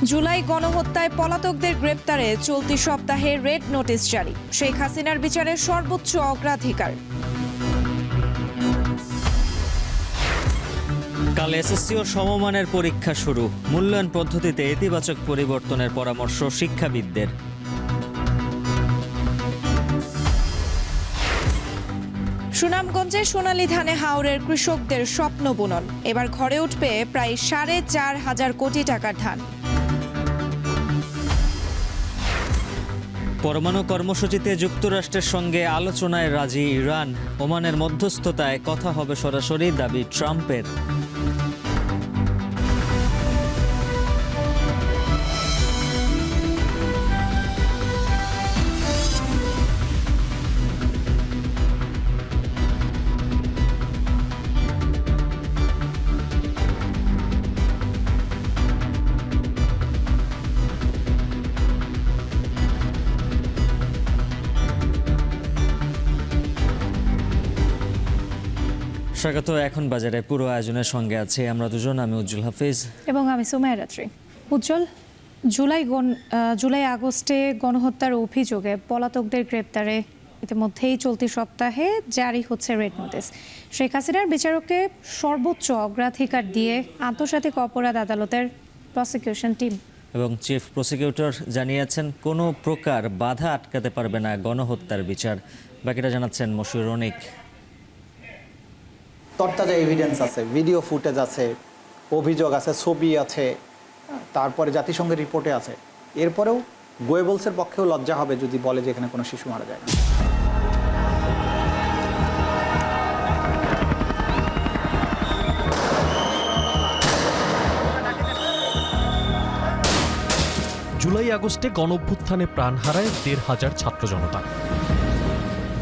জুলাই গণহত্যায় পলাতকদের গ্রেপ্তারে চলতি সপ্তাহে red notice জারি। শেখ হাসিনার বিচারের সর্বোচ্চ অগ্রাধিকার। কাল এসএসসি ও সমমানের পরীক্ষা শুরু। মূল্যায়ন পদ্ধতিতে ইতিবাচক পরিবর্তনের পরামর্শ শিক্ষাবিদদের। সুনামগঞ্জে সোনালী ধানে হাওরের কৃষকদের স্বপ্ন বুনন। এবার ঘরে উঠবে প্রায় ৪,৫০০ কোটি টাকার ধান। পরমাণু কর্মসূচিতে যুক্তরাষ্ট্রের সঙ্গে আলোচনায় রাজি ইরান। ওমানের মধ্যস্থতায় কথা হবে সরাসরি, দাবি ট্রাম্পের। স্বাগত। এখন বাজারে পুরো আয়োজনের সঙ্গে আছে আমরা দুজন, আমি উজ্জ্বল হাফিজ এবং আমি সুমাইয়া রাত্রি। উজ্জ্বল, জুলাই আগস্টে গণহত্যার অভিযোগে পলাতকদের গ্রেপ্তারে ইতিমধ্যেই চলতি সপ্তাহে জারি হচ্ছে রেড নোটিশ। শেখ হাসিনার বিচারককে সর্বোচ্চ অগ্রাধিকার দিয়ে আন্তর্জাতিক অপরাধ আদালতের প্রসিকিউশন টিম এবং চিফ প্রসিকিউটর জানিয়েছেন কোনো প্রকার বাধা আটকাতে পারবে না গণহত্যার বিচার। বাকিটা জানাচ্ছেন মশিউর রনিক। তরতাজা এভিডেন্স আছে, ভিডিও ফুটেজ আছে, অভিযোগ আছে, ছবি আছে, তারপরে জাতিসংঘের রিপোর্টে আছে। এরপরেও গোয়েবলসের পক্ষেও লজ্জা হবে যদি বলে যে এখানে কোনো শিশু মারা যায় না। জুলাই আগস্টে গণঅভ্যুত্থানে প্রাণ হারায় ১৫০০ ছাত্র জনতা।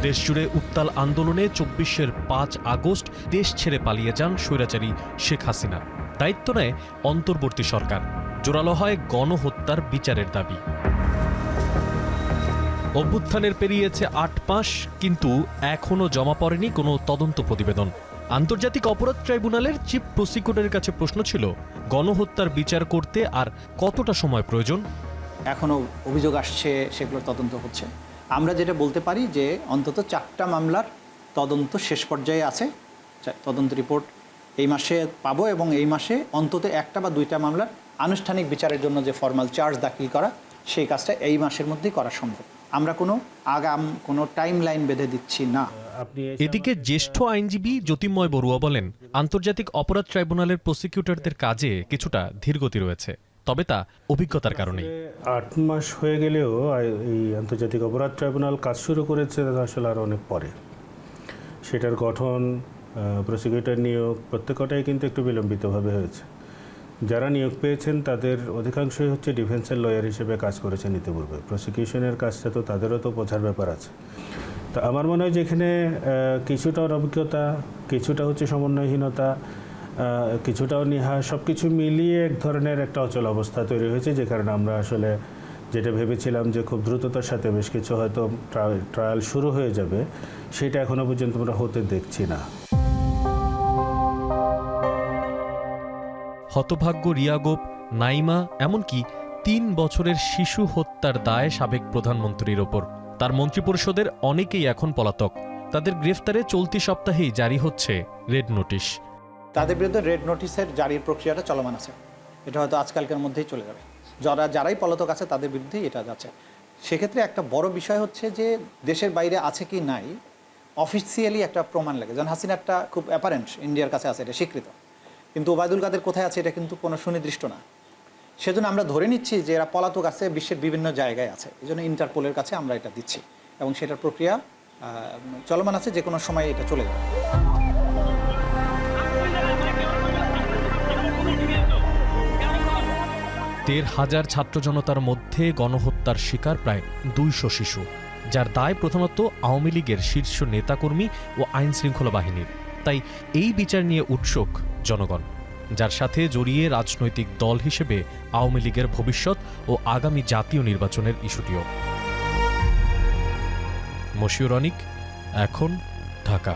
দেশজুড়ে উত্তাল আন্দোলনে ২৪-এর ৫ আগস্ট দেশ ছেড়ে পালিয়ে যান স্বৈরাচারী শেখ হাসিনা। দায়িত্ব নেয় অন্তর্বর্তী সরকার। জোরালো হয় গণহত্যার বিচারের দাবি। অভ্যুত্থানের পেরিয়েছে ৮ মাস, কিন্তু এখনও জমা পড়েনি কোনো তদন্ত প্রতিবেদন। আন্তর্জাতিক অপরাধ ট্রাইব্যুনালের চিফ প্রসিকিউটরের কাছে প্রশ্ন ছিল, গণহত্যার বিচার করতে আর কতটা সময় প্রয়োজন? এখনও অভিযোগ আসছে, সেগুলোর তদন্ত হচ্ছে। আমরা যেটা বলতে পারি যে অন্তত ৪টা মামলার তদন্ত শেষ পর্যায়ে আছে। তদন্ত রিপোর্ট এই মাসে পাবো এবং এই মাসে অন্তত ১টা বা ২টা মামলার আনুষ্ঠানিক বিচারের জন্য যে ফর্মাল চার্জ দাখিল করা, সেই কাজটা এই মাসের মধ্যেই করা সম্ভব। আমরা কোনো টাইম লাইন বেঁধে দিচ্ছি না। এদিকে জ্যেষ্ঠ আইনজীবী জ্যোতির্ময় বড়ুয়া বলেন, আন্তর্জাতিক অপরাধ ট্রাইব্যুনালের প্রসিকিউটরদের কাজে কিছুটা ধীরগতি রয়েছে, তবে তা অভিজ্ঞতার কারণে। ৮ মাস হয়ে গেলেও এই আন্তর্জাতিক অপরাধ ট্রাইব্যুনাল কাজ শুরু করেছে আসলে আরও অনেক পরে। সেটার গঠন, প্রসিকিউটর নিয়োগ প্রত্যেকটাই কিন্তু একটু বিলম্বিতভাবে হয়েছে। যারা নিয়োগ পেয়েছেন তাদের অধিকাংশই হচ্ছে ডিফেন্সের লয়ার হিসেবে কাজ করেছেন ইতিপূর্বে। প্রসিকিউশনের কাজটা তো তাদেরও তো বোঝার ব্যাপার আছে। তো আমার মনে হয় যে এখানে কিছুটা অভিজ্ঞতা, কিছুটা হচ্ছে সমন্বয়হীনতা, কিছুটা অনীহা, সব কিছু মিলিয়ে এক ধরনের একটা অচল অবস্থা তৈরি হয়েছে, যে কারণে আমরা আসলে যেটা ভেবেছিলাম যে খুব দ্রুততার সাথে বেশ কিছু হয়তো ট্রায়াল শুরু হয়ে যাবে, সেটা এখনো পর্যন্ত আমরা হতে দেখছি না। হতভাগ্য রিয়া গোপ, নাইমা, এমনকি ৩ বছরের শিশু হত্যার দায় সাবেক প্রধানমন্ত্রীর ওপর। তার মন্ত্রিপরিষদের অনেকেই এখন পলাতক। তাদের গ্রেফতারে চলতি সপ্তাহেই জারি হচ্ছে রেড নোটিশ। তাদের বিরুদ্ধে রেড নোটিশের জারির প্রক্রিয়াটা চলমান আছে। এটা হয়তো আজকালকের মধ্যেই চলে যাবে। যারাই পলাতক আছে তাদের বিরুদ্ধেই এটা যাচ্ছে। সেক্ষেত্রে একটা বড় বিষয় হচ্ছে যে দেশের বাইরে আছে কি নাই অফিসিয়ালি একটা প্রমাণ লাগে। যেমন হাসিনারটা খুব অ্যাপারেন্ট, ইন্ডিয়ার কাছে আছে, এটা স্বীকৃত, কিন্তু ওবায়দুল কাদের কোথায় আছে এটা কিন্তু কোনো সুনির্দিষ্ট না। সেজন্য আমরা ধরে নিচ্ছি যে এরা পলাতক আছে, বিশ্বের বিভিন্ন জায়গায় আছে। এই জন্য ইন্টারপোলের কাছে আমরা এটা দিচ্ছি এবং সেটার প্রক্রিয়া চলমান আছে, যে কোনো সময় এটা চলে যাবে। ১৫০০ ছাত্র জনতার মধ্যে গণহত্যার শিকার প্রায় ২০০ শিশু, যার দায় প্রধানত আওয়ামী লীগের শীর্ষ নেতাকর্মী ও আইন শৃঙ্খলা বাহিনীর। তাই এই বিচার নিয়ে উৎসুক জনগণ, যার সাথে জড়িয়ে রাজনৈতিক দল হিসেবে আওয়ামী লীগের ভবিষ্যৎ ও আগামী জাতীয় নির্বাচনের ইস্যুটিও। মশিউর রনিক, এখন, ঢাকা।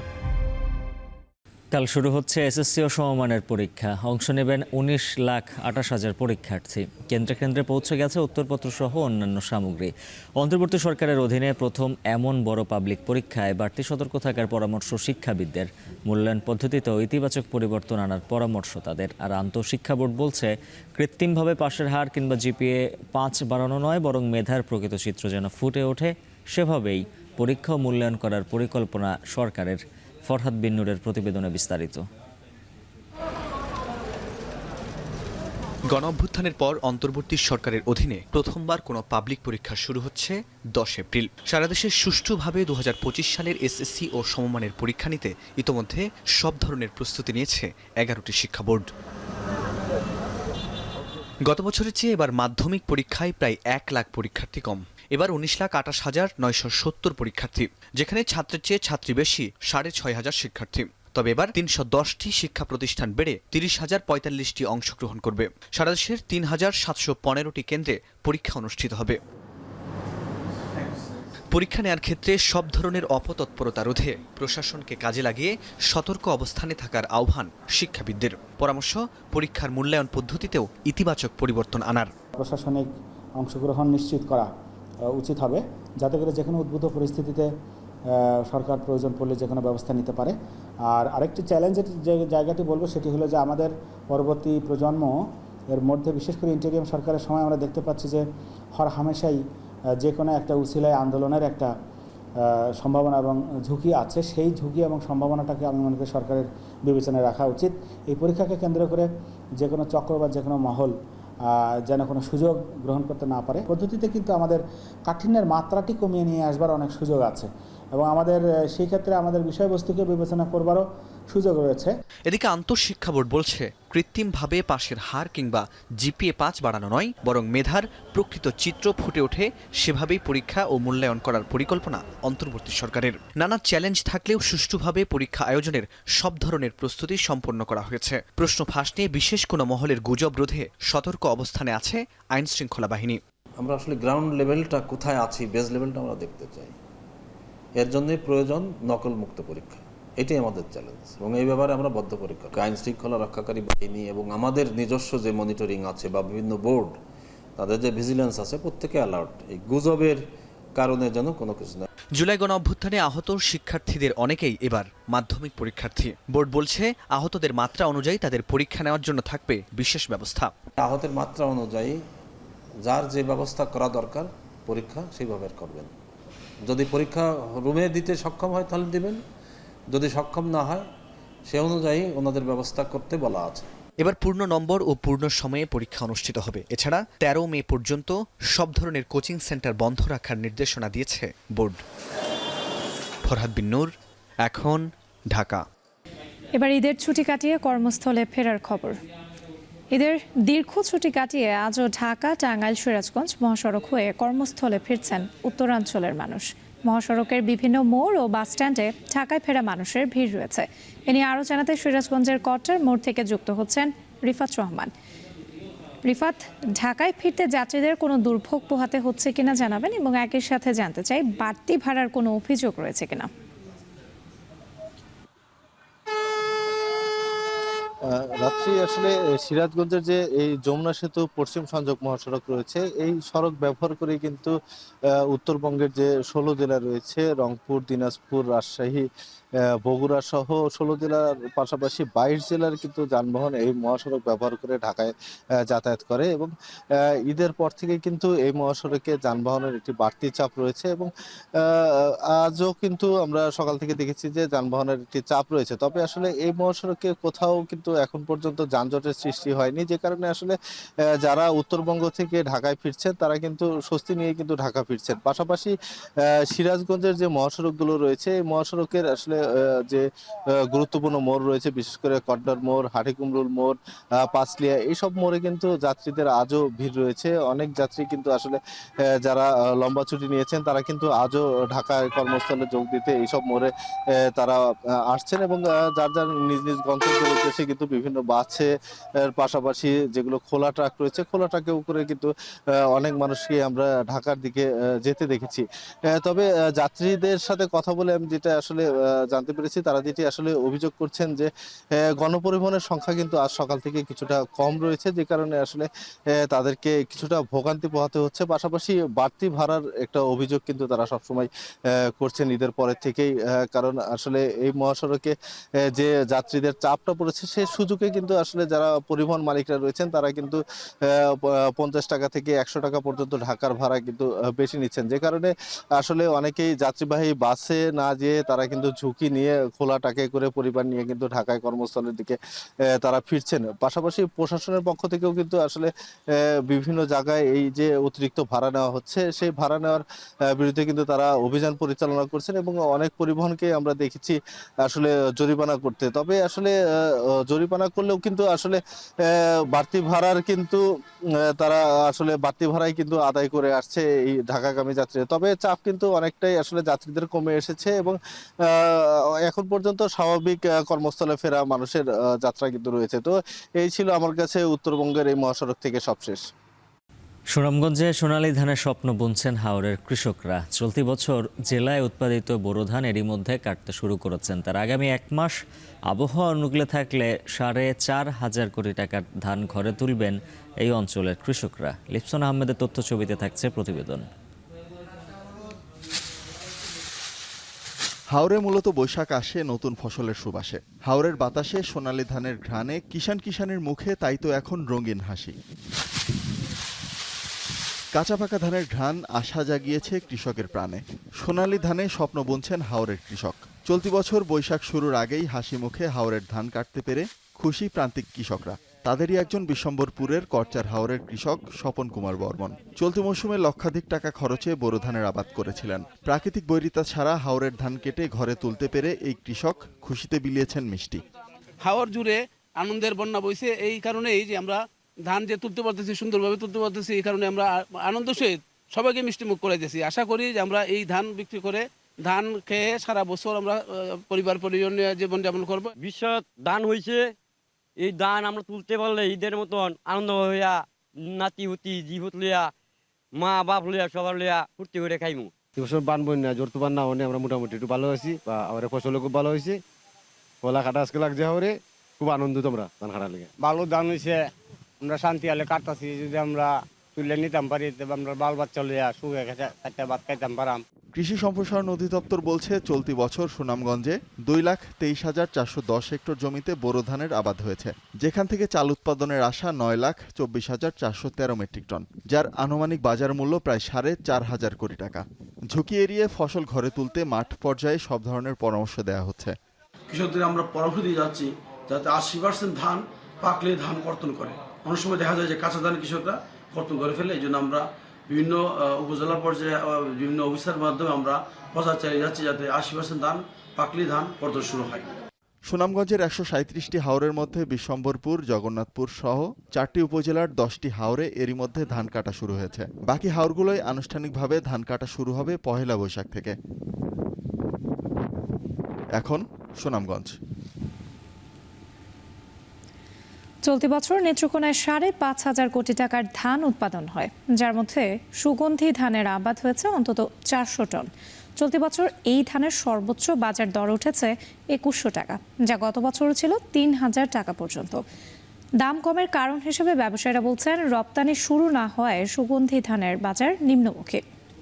কাল শুরু হচ্ছে এসএসসি ও সমমানের পরীক্ষা। অংশ নেবেন 19,28,000 পরীক্ষার্থী। কেন্দ্রে কেন্দ্রে পৌঁছে গেছে উত্তরপত্র সহ অন্যান্য সামগ্রী। অন্তর্বর্তী সরকারের অধীনে প্রথম এমন বড় পাবলিক পরীক্ষায় বাড়তি সতর্ক থাকার পরামর্শ শিক্ষাবিদদের। মূল্যায়ন পদ্ধতিতেও ইতিবাচক পরিবর্তন আনার পরামর্শ তাদের। আর আন্তঃশিক্ষা বোর্ড বলছে, কৃত্রিমভাবে পাশের হার কিংবা জিপিএ 5 বাড়ানো নয়, বরং মেধার প্রকৃত চিত্র যেন ফুটে ওঠে, সেভাবেই পরীক্ষা ও মূল্যায়ন করার পরিকল্পনা সরকারের। ফরহাদ বিন নূরের প্রতিবেদনে বিস্তারিত। গণঅভ্যুত্থানের পর অন্তর্বর্তী সরকারের অধীনে প্রথমবার কোনো পাবলিক পরীক্ষা শুরু হচ্ছে 10 এপ্রিল। সারা দেশে সুষ্ঠুভাবে 2025 সালের এসএসসি ও সমমানের পরীক্ষা নিতে ইতোমধ্যে সব ধরনের প্রস্তুতি নিয়েছে 11টি শিক্ষা বোর্ড। গত বছরের চেয়ে এবার মাধ্যমিক পরীক্ষায় প্রায় 1 লাখ পরীক্ষার্থী কম। এবার 19,28,970 পরীক্ষার্থী, যেখানে ছাত্রের চেয়ে ছাত্রী বেশি 6,500 শিক্ষার্থী। তবে এবার 310টি শিক্ষা প্রতিষ্ঠান বেড়ে 30,045টি অংশগ্রহণ করবে। সারা দেশের 3,715টি কেন্দ্রে পরীক্ষা অনুষ্ঠিত হবে। পরীক্ষা নেয়ার ক্ষেত্রে সব ধরনের অপতৎপরতা রোধে প্রশাসনকে কাজে লাগিয়ে সতর্ক অবস্থানে থাকার আহ্বান শিক্ষাবিদদের। পরামর্শ, পরীক্ষার মূল্যায়ন পদ্ধতিতেও ইতিবাচক পরিবর্তন আনার। প্রশাসনিক অংশগ্রহণ নিশ্চিত করা উচিত হবে, যাতে করে যে কোনো উদ্ভূত পরিস্থিতিতে সরকার প্রয়োজন পড়লে যে কোনো ব্যবস্থা নিতে পারে। আর আরেকটি চ্যালেঞ্জের যে জায়গাটি বলবো সেটি হলো যে আমাদের পরবর্তী প্রজন্ম এর মধ্যে, বিশেষ করে ইন্টেরিয়াম সরকারের সময় আমরা দেখতে পাচ্ছি যে হর হামেশাই যে কোনো একটা উছিলায় আন্দোলনের একটা সম্ভাবনা এবং ঝুঁকি আছে। সেই ঝুঁকি এবং সম্ভাবনাটাকে আমি মনে করি সরকারের বিবেচনায় রাখা উচিত। এই পরীক্ষাকে কেন্দ্র করে যে কোনো চক্র বা যে কোনো মহল যেন কোনো সুযোগ গ্রহণ করতে না পারে। পদ্ধতিতে কিন্তু আমাদের কাঠিন্যের মাত্রাটি কমিয়ে নিয়ে আসবার অনেক সুযোগ আছে এবং আমাদের সেই ক্ষেত্রে আমাদের বিষয়বস্তুকে বিবেচনা করবারও সুযোগ রয়েছে। এদিকে আন্তঃশিক্ষা বোর্ড বলছে, কৃত্রিমভাবে পাশের হার কিংবা জিপিএ 5 বাড়ানো নয়, বরং মেধার প্রকৃত চিত্র ফুটে ওঠে, সেভাবেই পরীক্ষা ও মূল্যায়ন করার পরিকল্পনা অন্তর্বর্তী সরকারের। নানা চ্যালেঞ্জ থাকলেও সুষ্ঠুভাবে পরীক্ষা আয়োজনের সব ধরনের প্রস্তুতি সম্পন্ন করা হয়েছে। প্রশ্ন ফাঁস নিয়ে বিশেষ কোনো মহলের গুজব রোধে সতর্ক অবস্থানে আছে আইন শৃঙ্খলা বাহিনী। আমরা আসলে গ্রাউন্ড লেভেলটা কোথায় আছি, বেস লেভেলটা আমরা দেখতে চাই। এর জন্যই প্রয়োজন নকল মুক্ত পরীক্ষা। এটাই আমাদের চ্যালেঞ্জ এবং এই ব্যাপারে আমরা বদ্ধপরিকর। আইন শৃঙ্খলা রক্ষাকারী বাহিনী এবং আমাদের নিজস্ব যে মনিটরিং আছে বা বিভিন্ন বোর্ড, তাদের যে ভিজিলেন্স আছে, প্রত্যেকে অ্যালার্ট, এই গুজবের কারণে যেন কোনো কিছু না। জুলাই গণঅভ্যুত্থানে আহত শিক্ষার্থীদের অনেকেই এবার মাধ্যমিক পরীক্ষার্থী। বোর্ড বলছে, আহতদের মাত্রা অনুযায়ী তাদের পরীক্ষা নেওয়ার জন্য থাকবে বিশেষ ব্যবস্থা। আহতের মাত্রা অনুযায়ী যার যে ব্যবস্থা করা দরকার পরীক্ষা সেইভাবে করবেন। যদি পরীক্ষা রুমে দিতে সক্ষম হয় তাহলে দিবেন, যদি সক্ষম না হয় সে অনুযায়ী ওনাদের ব্যবস্থা করতে বলা আছে। এবার পূর্ণ নম্বর ও পূর্ণ সময়ে পরীক্ষা অনুষ্ঠিত হবে। এছাড়া 13 মে পর্যন্ত সব ধরনের কোচিং সেন্টার বন্ধ রাখার নির্দেশনা দিয়েছে বোর্ড। ফরহাদ বিন নূর, এখন, ঢাকা। এবার ঈদের ছুটি কাটিয়ে কর্মস্থলে ফেরার খবর। ঈদের দীর্ঘ ছুটি কাটিয়ে আজও ঢাকা, টাঙ্গাইল, সিরাজগঞ্জ মহাসড়ক হয়ে কর্মস্থলে ফিরছেন উত্তরাঞ্চলের মানুষ। মহাসড়কের বিভিন্ন মোড় ও বাসস্ট্যান্ডে ঢাকায় ফেরা মানুষের ভিড় রয়েছে। এ নিয়ে আরও জানাতে সিরাজগঞ্জের কট্টার মোড় থেকে যুক্ত হচ্ছেন রিফাত রহমান। রিফাত, ঢাকায় ফিরতে যাত্রীদের কোনো দুর্ভোগ পোহাতে হচ্ছে কিনা জানাবেন, এবং একই সাথে জানতে চাই বাড়তি ভাড়ার কোনো অভিযোগ রয়েছে কিনা। রাত্রি আসলে সিরাজগঞ্জের যে এই যমুনা সেতু পশ্চিম সংযোগ মহাসড়ক রয়েছে, এই সড়ক ব্যবহার করে কিন্তু উত্তরবঙ্গের যে 16 জেলা রয়েছে, রংপুর, দিনাজপুর, রাজশাহী, বগুড়া সহ 16 জেলার পাশাপাশি 22 জেলার কিন্তু যানবাহন এই মহাসড়ক ব্যবহার করে ঢাকায় যাতায়াত করে এবং ঈদের পর থেকে কিন্তু এই মহাসড়কে যানবাহনের একটি বাড়তি চাপ রয়েছে এবং আজও কিন্তু আমরা সকাল থেকে দেখেছি যে যানবাহনের একটি চাপ রয়েছে। তবে আসলে এই মহাসড়কে কোথাও কিন্তু এখন পর্যন্ত যানজটের সৃষ্টি হয়নি, যে কারণে আসলে যারা উত্তরবঙ্গ থেকে ঢাকায় ফিরছেন তারা কিন্তু স্বস্তি নিয়ে কিন্তু ঢাকা ফিরছেন। পাশাপাশি সিরাজগঞ্জের যে মহাসড়কগুলো রয়েছে, এই মহাসড়কের আসলে যে গুরুত্বপূর্ণ মোড় রয়েছে, বিশেষ করে কড্ডার মোড়, হাটিকুমরুল মোড়, পাঁচলিয়া, এইসব মোড়ে কিন্তু যাত্রীদের আজও ভিড় রয়েছে। অনেক যাত্রী কিন্তু আসলে যারা লম্বা ছুটি নিয়েছেন তারা কিন্তু আজও ঢাকায় কর্মস্থলে যোগ দিতে এইসব মোড়ে তারা আসছেন এবং যার যার নিজ নিজ গন্তব্যের উদ্দেশ্যে কিন্তু বিভিন্ন বিভিন্ন বাসে পাশাপাশি যেগুলো খোলা ট্রাক রয়েছে, খোলা ট্রাকেও করে কিন্তু অনেক মানুষকে আমরা ঢাকার দিকে যেতে দেখেছি। তবে যাত্রীদের সাথে কথা বলে আমি যেটা আসলে জানতে পেরেছি, তারা যেটি আসলে অভিযোগ করছেন যে গণপরিবহনের সংখ্যা কিন্তু আজ সকাল থেকে কিছুটা কম রয়েছে, যে কারণে আসলে তাদেরকে কিছুটা ভোগান্তি পোহাতে হচ্ছে। পাশাপাশি বাড়তি ভাড়ার একটা অভিযোগ কিন্তু তারা সবসময় করছেন ঈদের পরের থেকেই, কারণ আসলে এই মহাসড়কে যে যাত্রীদের চাপটা পড়েছে সেই সুযোগে কিন্তু আসলে যারা পরিবহন মালিকরা রয়েছেন তারা কিন্তু 50 টাকা থেকে 100 টাকা পর্যন্ত ঢাকার ভাড়া কিন্তু বেশি নিচ্ছেন, যে কারণে আসলে অনেকেই যাত্রীবাহী বাসে না যেয়ে তারা কিন্তু ঝুঁকি নিয়ে খোলা টাকে করে পরিবার নিয়ে কিন্তু ঢাকায় কর্মস্থলের দিকে তারা ফিরছেন। পাশাপাশি প্রশাসনের পক্ষ থেকেও কিন্তু আসলে বিভিন্ন জায়গায় এই যে অতিরিক্ত ভাড়া নেওয়া হচ্ছে সেই ভাড়া নেওয়ার বিরুদ্ধে কিন্তু তারা অভিযান পরিচালনা করছেন এবং অনেক পরিবহনকে আমরা দেখেছি আসলে জরিমানা করতে। তবে আসলে জরিমানা করলেও কিন্তু আসলে বাড়তি ভাড়ার কিন্তু তারা আসলে বাড়তি ভাড়াই কিন্তু আদায় করে আসছে এই ঢাকাগামী যাত্রী। তবে চাপ কিন্তু অনেকটাই আসলে যাত্রীদের কমে এসেছে এবং এখন পর্যন্ত স্বাভাবিক কর্মস্থলে ফেরা মানুষের যাত্রা কিন্তু রয়েছে। তো এই ছিল আমার কাছে উত্তরবঙ্গের এই মহাসড়ক থেকে সবশেষ। সুনামগঞ্জে সোনালী ধানের স্বপ্ন বুনছেন হাওরের কৃষকরা। চলতি বছর জেলায় উৎপাদিত বোরো ধান এরই মধ্যে কাটতে শুরু করেছেন। তার আগামী 1 মাস আবহাওয়া অনুকূলে থাকলে 4,500 কোটি টাকার ধান ঘরে তুলবেন এই অঞ্চলের কৃষকরা। লিপসন আহমেদের তথ্য ছবিতে থাকছে প্রতিবেদন। হাওরে মূলত বৈশাখ আসে নতুন ফসলের সুবাসে। হাওরের বাতাসে সোনালী ধানের ঘ্রাণে কিষানের মুখে তাই তো এখন রঙিন হাসি। কাঁচা পাকা ধানের ঘ্রাণ আশা জাগিয়েছে কৃষকের প্রাণে। সোনালী ধানে স্বপ্ন বুনছেন হাওরের কৃষক। চলতি বছর বৈশাখ শুরুর আগেই হাসি মুখে হাওরের ধান কাটতে পেরে খুশি প্রান্তিক কৃষকরা। তাদেরই একজন বিশ্বম্বরপুরের করচার হাওরের কৃষক স্বপন কুমার বর্মন। চলতি মৌসুমে লক্ষাধিক টাকা খরচে বোরো ধানের আবাদ করেছিলেন। প্রাকৃতিক বৈরিতা ছাড়া হাওরের ধান কেটে ঘরে তুলতে পেরে এই কৃষক খুশিতে বিলিয়েছেন মিষ্টি। হাওর জুড়ে আনন্দের বন্যা বইছে, এই কারণেই যে আমরা ধান যে তুলতে পারতেছি, সুন্দরভাবে তুলতে পারতেছি, এই কারণে আমরা আনন্দ সহিত সবাইকে মিষ্টি মুখ করে দিয়েছি। আশা করি যে আমরা এই ধান বিক্রি করে ধান খেয়ে সারা বছর আমরা পরিবার পরিজন নিয়ে জীবনযাপন করবো। বিশ্ব ধান হয়েছে, এই ধান আমরা তুলতে পারলে ঈদের মতন আনন্দ হইয়া নাতি হুতি জিহুত লিয়া মা বাপ লিয়া সবার লিয়া ফুর্তি করে খাইমু। এবছর বান বন্যা জোর তো বান না হলে আমরা মোটামুটি একটু ভালো আছি, বা আমার ফসলও খুব ভালো হয়েছে। কলা কাটা আজকে লাগছে হরে খুব আনন্দিত আমরা ধান কাটার লেগে। ভালো ধান হয়েছে, আমরা শান্তি আলে কাটতাছি। যদি আমরা তুলে নিতাম পারি তবে আমরা বাল বাচ্চা লিয়া সুখে একটা ভাত খাইতাম পারাম। কৃষি সম্প্রসারণ অধিদপ্তর বলছে চলতি বছর সুনামগঞ্জে 2,23,410 হেক্টর জমিতে বোরো ধানের আবাদ হয়েছে, যেখান থেকে চাল উৎপাদনের আশা 9,24,413 মেট্রিক টন, যার আনুমানিক বাজার মূল্য প্রায় 4,500 কোটি টাকা। ঝুঁকি এড়িয়ে ফসল ঘরে তুলতে মাঠ পর্যায়ে সব ধরনের পরামর্শ দেওয়া হচ্ছে। কৃষকদের আমরা পরামর্শ দিয়ে যাচ্ছি যাতে 80% ধান পাকলে ধান কর্তন করে। অনেক সময় দেখা যায় যে কাঁচা ধান কৃষকরা কর্তন করে ফেলে। এই জন্য আমরা বিভিন্ন উপজেলা পর্যায়ে বিভিন্ন অফিসার মাধ্যমে আমরা প্রচার চালিয়ে যাচ্ছি যাতে 80% ধান পাকলে ধান কর্তন শুরু হয়। সুনামগঞ্জের 137টি হাওরের মধ্যে বিশ্বম্বরপুর, জগন্নাথপুর সহ 4টি উপজেলার 10টি হাওরে এরই মধ্যে ধান কাটা শুরু হয়েছে। বাকি হাওরগুলোয় আনুষ্ঠানিকভাবে ধান কাটা শুরু হবে 1 বৈশাখ থেকে। এখন সুনামগঞ্জ। চলতি বছর নেত্রকোনায় 5,500 কোটি টাকার ধান উৎপাদন হয়, যার মধ্যে সুগন্ধি ধানের আবাদ হয়েছে অন্তত 400 টন। চলতি বছর এই ধানের সর্বোচ্চ বাজার দর উঠেছে 2100 টাকা, যা গত বছরও ছিল 3,000 টাকা পর্যন্ত। দাম কমের কারণ হিসেবে ব্যবসায়ীরা বলছেন রপ্তানি শুরু না হওয়ায় সুগন্ধি ধানের বাজার নিম্নমুখী।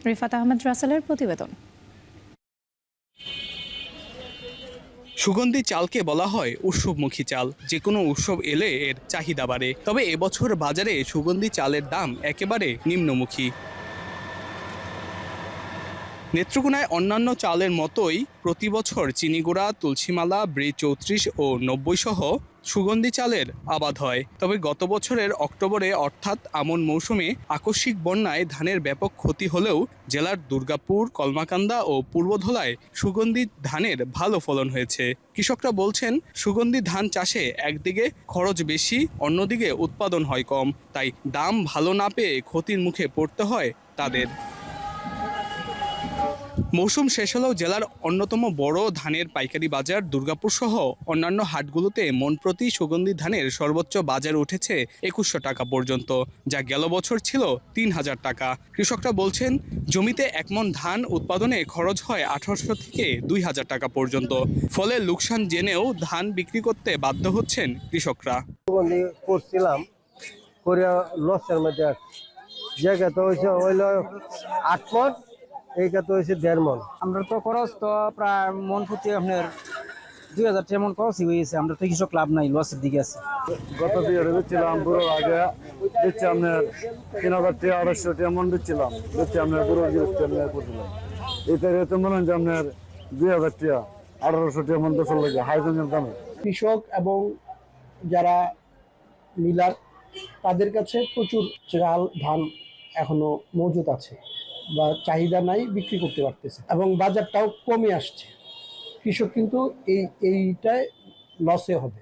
রিফাত আহমেদ রাসেলের প্রতিবেদন। সুগন্ধি চালকে বলা হয় উৎসবমুখী চাল। যে কোনো উৎসব এলে এর চাহিদা বাড়ে। তবে এবছর বাজারে সুগন্ধি চালের দাম একেবারে নিম্নমুখী। নেত্রকোনায় অন্যান্য চালের মতোই প্রতি বছর চিনিগুড়া, তুলসীমালা, ব্রি 34 ও 90 সহ সুগন্ধি চালের আবাদ হয়। তবে গত বছরের অক্টোবরে অর্থাৎ আমন মৌসুমে আকস্মিক বন্যায় ধানের ব্যাপক ক্ষতি হলেও জেলার দুর্গাপুর, কলমাকান্দা ও পূর্বধলায় সুগন্ধি ধানের ভালো ফলন হয়েছে। কৃষকরা বলছেন সুগন্ধি ধান চাষে একদিকে খরচ বেশি, অন্যদিকে উৎপাদন হয় কম, তাই দাম ভালো না পেয়ে ক্ষতির মুখে পড়তে হয় তাদের। মৌসুম শেষ হলেও জেলার অন্যতম বড় ধানের পাইকারি বাজার দুর্গাপুর সহ অন্যান্য হাটগুলোতে মন প্রতি সুগন্ধি ধানের সর্বোচ্চ বাজার উঠেছে ২১০০ টাকা পর্যন্ত, যা গেল বছর ছিল ৩০০০ টাকা। কৃষকরা বলছেন জমিতে এক মন ধান উৎপাদনে খরচ হয় ১৮০০ থেকে ২০০০ টাকা পর্যন্ত। ফলে লোকসান জেনেও ধান বিক্রি করতে বাধ্য হচ্ছেন কৃষকরা। করছিলাম করে লসের মধ্যে জায়গা তো হইল ৮ মন, এই তো হয়েছে ১.৫ মন। আমরা তো খরচ তো প্রায় মন প্রতি আপনার ২০০০ টাকা মন খরচই হয়েছে। আমরা তো কৃষক লাভ নাই, লসের দিকে আছে। গত বিয়ের দিচ্ছিলাম বুড়ো আগে দিচ্ছি আপনার ৩০০০ টাকা ২৮০০ টাকা মন দিচ্ছিলাম, দিচ্ছি আপনার বুড়ো করছিলাম। এতে তো মনে হয় যে আপনার ২০০০ টাকা ১৮০০ টাকা মন দোষর লাগে হাইজেনের দামে। কৃষক এবং যারা মিলার তাদের কাছে প্রচুর চাল ধান এখনো মজুদ আছে বা চাহিদা নাই, বিক্রি করতে পারতেছে এবং বাজারটাও কমে আসছে। কৃষক কিন্তু এইটায় লসে হবে।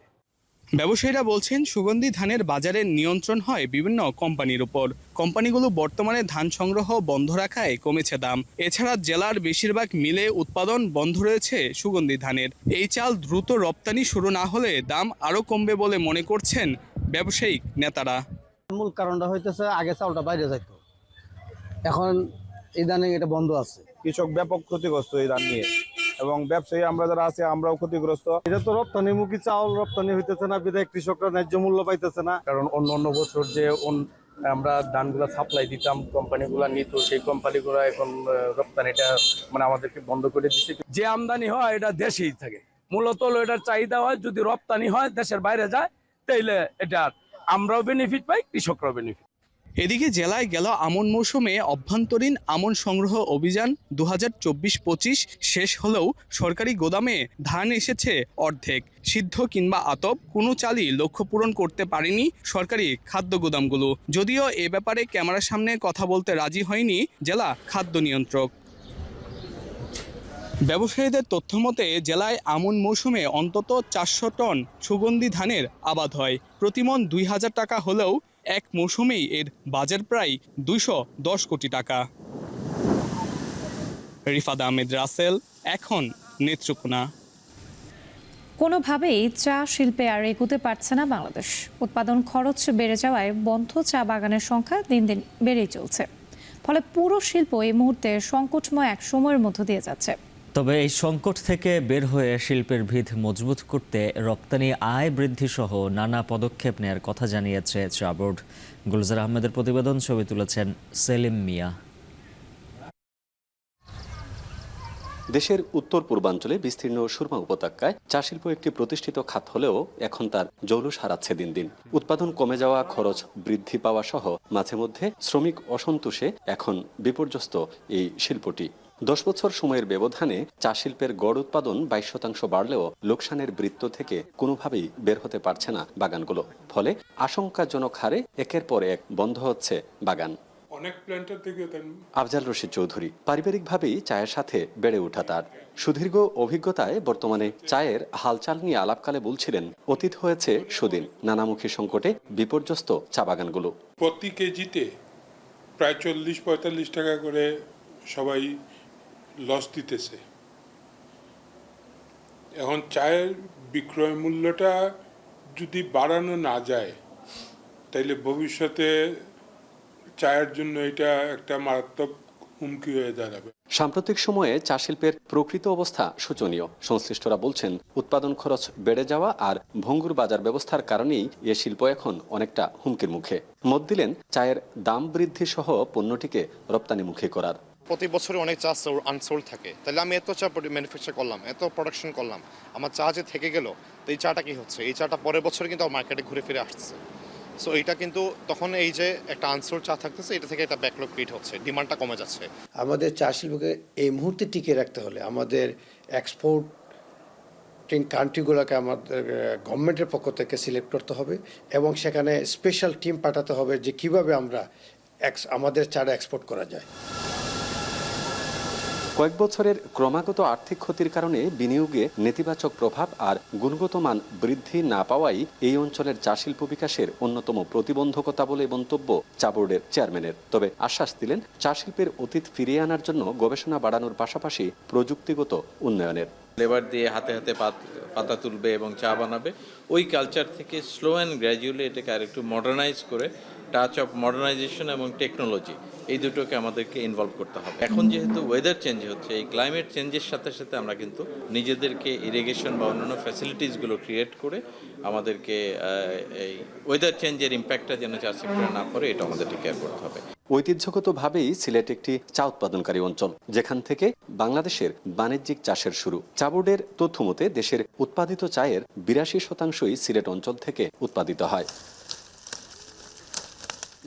ব্যবসায়ীরা বলছেন সুগন্ধি ধানের বাজারের নিয়ন্ত্রণ হয় বিভিন্ন কোম্পানির উপর। কোম্পানিগুলো বর্তমানে ধান সংগ্রহ বন্ধ রাখায় কমেছে দাম। এছাড়া জেলার বেশিরভাগ মিলে উৎপাদন বন্ধ রয়েছে সুগন্ধি ধানের। এই চাল দ্রুত রপ্তানি শুরু না হলে দাম আরও কমবে বলে মনে করছেন ব্যবসায়িক নেতারা। মূল কারণটা হইতেছে আগে চাউলটা বাইরে যাইত, এখন ইদানিং এটা বন্ধ আছে। কৃষক ব্যাপক ক্ষতিগ্রস্ত এই ধান নিয়ে এবং ব্যবসায়ী আমরা যারা আছে আমরাও ক্ষতিগ্রস্ত। এটা তো রপ্তানিমুখী চাউল রপ্তানি হইতেছে না, বিধায় কৃষকরা ন্যায্য মূল্য পাইতেছে না। কারণ অন্য বছর যে আমরা ধানগুলা সাপ্লাই দিতাম, কোম্পানিগুলা নিত, সেই কোম্পানিগুলো এখন রপ্তানিটা মানে আমাদেরকে বন্ধ করে দিচ্ছে। যে আমদানি হয় এটা দেশেই থাকে, মূলত এটার চাহিদা হয়। যদি রপ্তানি হয় দেশের বাইরে যায় তাইলে এটা আমরাও বেনিফিট পাই, কৃষকরাও বেনিফিট। এদিকে জেলায় গেল আমন মৌসুমে অভ্যন্তরীণ আমন সংগ্রহ অভিযান ২০২৪-২৫ শেষ হলেও সরকারি গোদামে ধান এসেছে অর্ধেক। সিদ্ধ কিংবা আতপ কোনো চালই লক্ষ্য পূরণ করতে পারেনি সরকারি খাদ্য গোদামগুলো। যদিও এ ব্যাপারে ক্যামেরার সামনে কথা বলতে রাজি হয়নি জেলা খাদ্য নিয়ন্ত্রক। ব্যবসায়ীদের তথ্য মতে জেলায় আমন মৌসুমে অন্তত ৪০০ টন সুগন্ধি ধানের আবাদ হয়। প্রতিমন ২০০০ টাকা হলেও এক মৌসুমেই এর বাজার প্রায় ২১০ কোটি টাকা। রিফাত আহমেদ রাসেল, এখন নেত্রকোনা। কোনোভাবেই চা শিল্পে আর এগোতে পারছে না বাংলাদেশ। উৎপাদন খরচ বেড়ে যাওয়ায় বন্ধ চা বাগানের সংখ্যা দিন দিন বেড়েই চলছে। ফলে পুরো শিল্প এই মুহূর্তে সংকটময় এক সময়ের মধ্য দিয়ে যাচ্ছে। তবে এই সংকট থেকে বের হয়ে শিল্পের ভিত মজবুত করতে রপ্তানি আয় বৃদ্ধি সহ নানা পদক্ষেপ নেয়ার কথা জানিয়েছে চা বোর্ড। গুলজার আহমেদের প্রতিবেদন, ছবি তুলেছেন সেলিম মিয়া। দেশের উত্তর পূর্বাঞ্চলে বিস্তীর্ণ সুরমা উপত্যকায় চা শিল্প একটি প্রতিষ্ঠিত খাত হলেও এখন তার জৌলুস হারাচ্ছে দিন দিন। উৎপাদন কমে যাওয়া, খরচ বৃদ্ধি পাওয়া সহ মাঝে মধ্যে শ্রমিক অসন্তোষে এখন বিপর্যস্ত এই শিল্পটি। ১০ বছর সময়ের ব্যবধানে চা শিল্পের গড় উৎপাদন ২২% বাড়লেও লোকসানের বৃত্ত থেকে কোনোভাবেই বের হতে পারছে না বাগানগুলো। ফলে আশঙ্কাজনক হারে একের পর এক বন্ধ হচ্ছে বাগান। আফজাল রশিদ চৌধুরী পারিবারিকভাবেই চায়ের সাথে বেড়ে ওঠা তার। সুদীর্ঘ অভিজ্ঞতায় বর্তমানে চায়ের হালচাল নিয়ে আলাপকালে বলছিলেন অতীত হয়েছে সুদিন, নানামুখী সংকটে বিপর্যস্ত চা বাগানগুলো। প্রতি কেজিতে প্রায় ৪০-৪৫ টাকা করে সবাই লস দিতেছে। এখন চায়ের বিক্রয় মূল্যটা যদি বাড়ানো না যায় তাইলে ভবিষ্যতে চায়ের জন্য এটা একটা মারাত্মক হুমকি হয়ে দাঁড়াবে। সাম্প্রতিক সময়ে চা শিল্পের প্রকৃত অবস্থা শোচনীয়। সংশ্লিষ্টরা বলছেন উৎপাদন খরচ বেড়ে যাওয়া আর ভঙ্গুর বাজার ব্যবস্থার কারণেই এ শিল্প এখন অনেকটা হুমকির মুখে। মত দিলেন চায়ের দাম বৃদ্ধি সহ পণ্যটিকে রপ্তানিমুখী করার। প্রতি বছরে অনেক চা আনসোল্ড থাকে, তাহলে আমি এত চা ম্যানুফ্যাকচার করলাম, এত প্রোডাকশন করলাম, আমার চা যে থেকে গেল, তো এই চাটা কি হচ্ছে? এই চাটা পরের বছর কিন্তু মার্কেটে ঘুরে ফিরে আসছে। সো এইটা কিন্তু তখন এই যে একটা আনসোল্ড চা থাকতেছে, এটা থেকে একটা ব্যাকলগ ক্রিয়েট হচ্ছে, ডিমান্ডটা কমে যাচ্ছে। আমাদের চা শিল্পকে এই মুহূর্তে টিকিয়ে রাখতে হলে আমাদের এক্সপোর্টিং কান্ট্রিগুলোকে আমাদের গভর্নমেন্টের পক্ষ থেকে সিলেক্ট করতে হবে এবং সেখানে স্পেশাল টিম পাঠাতে হবে যে কিভাবে আমরা আমাদের চাটা এক্সপোর্ট করা যায়। কয়েক বছরের ক্রমাগত আর্থিক ক্ষতির কারণে বিনিয়োগে নেতিবাচক প্রভাব আর গুণগত মান বৃদ্ধি না পাওয়াই এই অঞ্চলের চা শিল্প বিকাশের অন্যতম প্রতিবন্ধকতা বলে মন্তব্য চা বোর্ডের চেয়ারম্যানের। তবে আশ্বাস দিলেন চা শিল্পের অতীত ফিরিয়ে আনার জন্য গবেষণা বাড়ানোর পাশাপাশি প্রযুক্তিগত উন্নয়নের। লেবার দিয়ে হাতে হাতে পাতা তুলবে এবং চা বানাবে, ওই কালচার থেকে স্লো অ্যান্ড গ্র্যাজুয়ালি এটাকে আরেকটু মডার্নাইজ করে টাচ অফ মডার্নাইজেশন এবং টেকনোলজি এই দুটোকে আমাদেরকে ইনভলভ করতে হবে। এখন যেহেতু ওয়েদার চেঞ্জ হচ্ছে, এই ক্লাইমেট চেঞ্জের সাথে সাথে আমরা কিন্তু নিজেদেরকে ইরিগেশন বা অন্যান্য ফ্যাসিলিটিসগুলো ক্রিয়েট করে আমাদেরকে এই ওয়েদার চেঞ্জের ইম্প্যাক্টটা যেন চা সেক্টরে না পড়ে এটা আমাদেরকে কেয়ার করতে হবে। ঐতিহ্যগতভাবেই সিলেট একটি চা উৎপাদনকারী অঞ্চল, যেখান থেকে বাংলাদেশের বাণিজ্যিক চাষের শুরু। চা বোর্ডের তথ্য মতে দেশের উৎপাদিত চায়ের ৮২% সিলেট অঞ্চল থেকে উৎপাদিত হয়।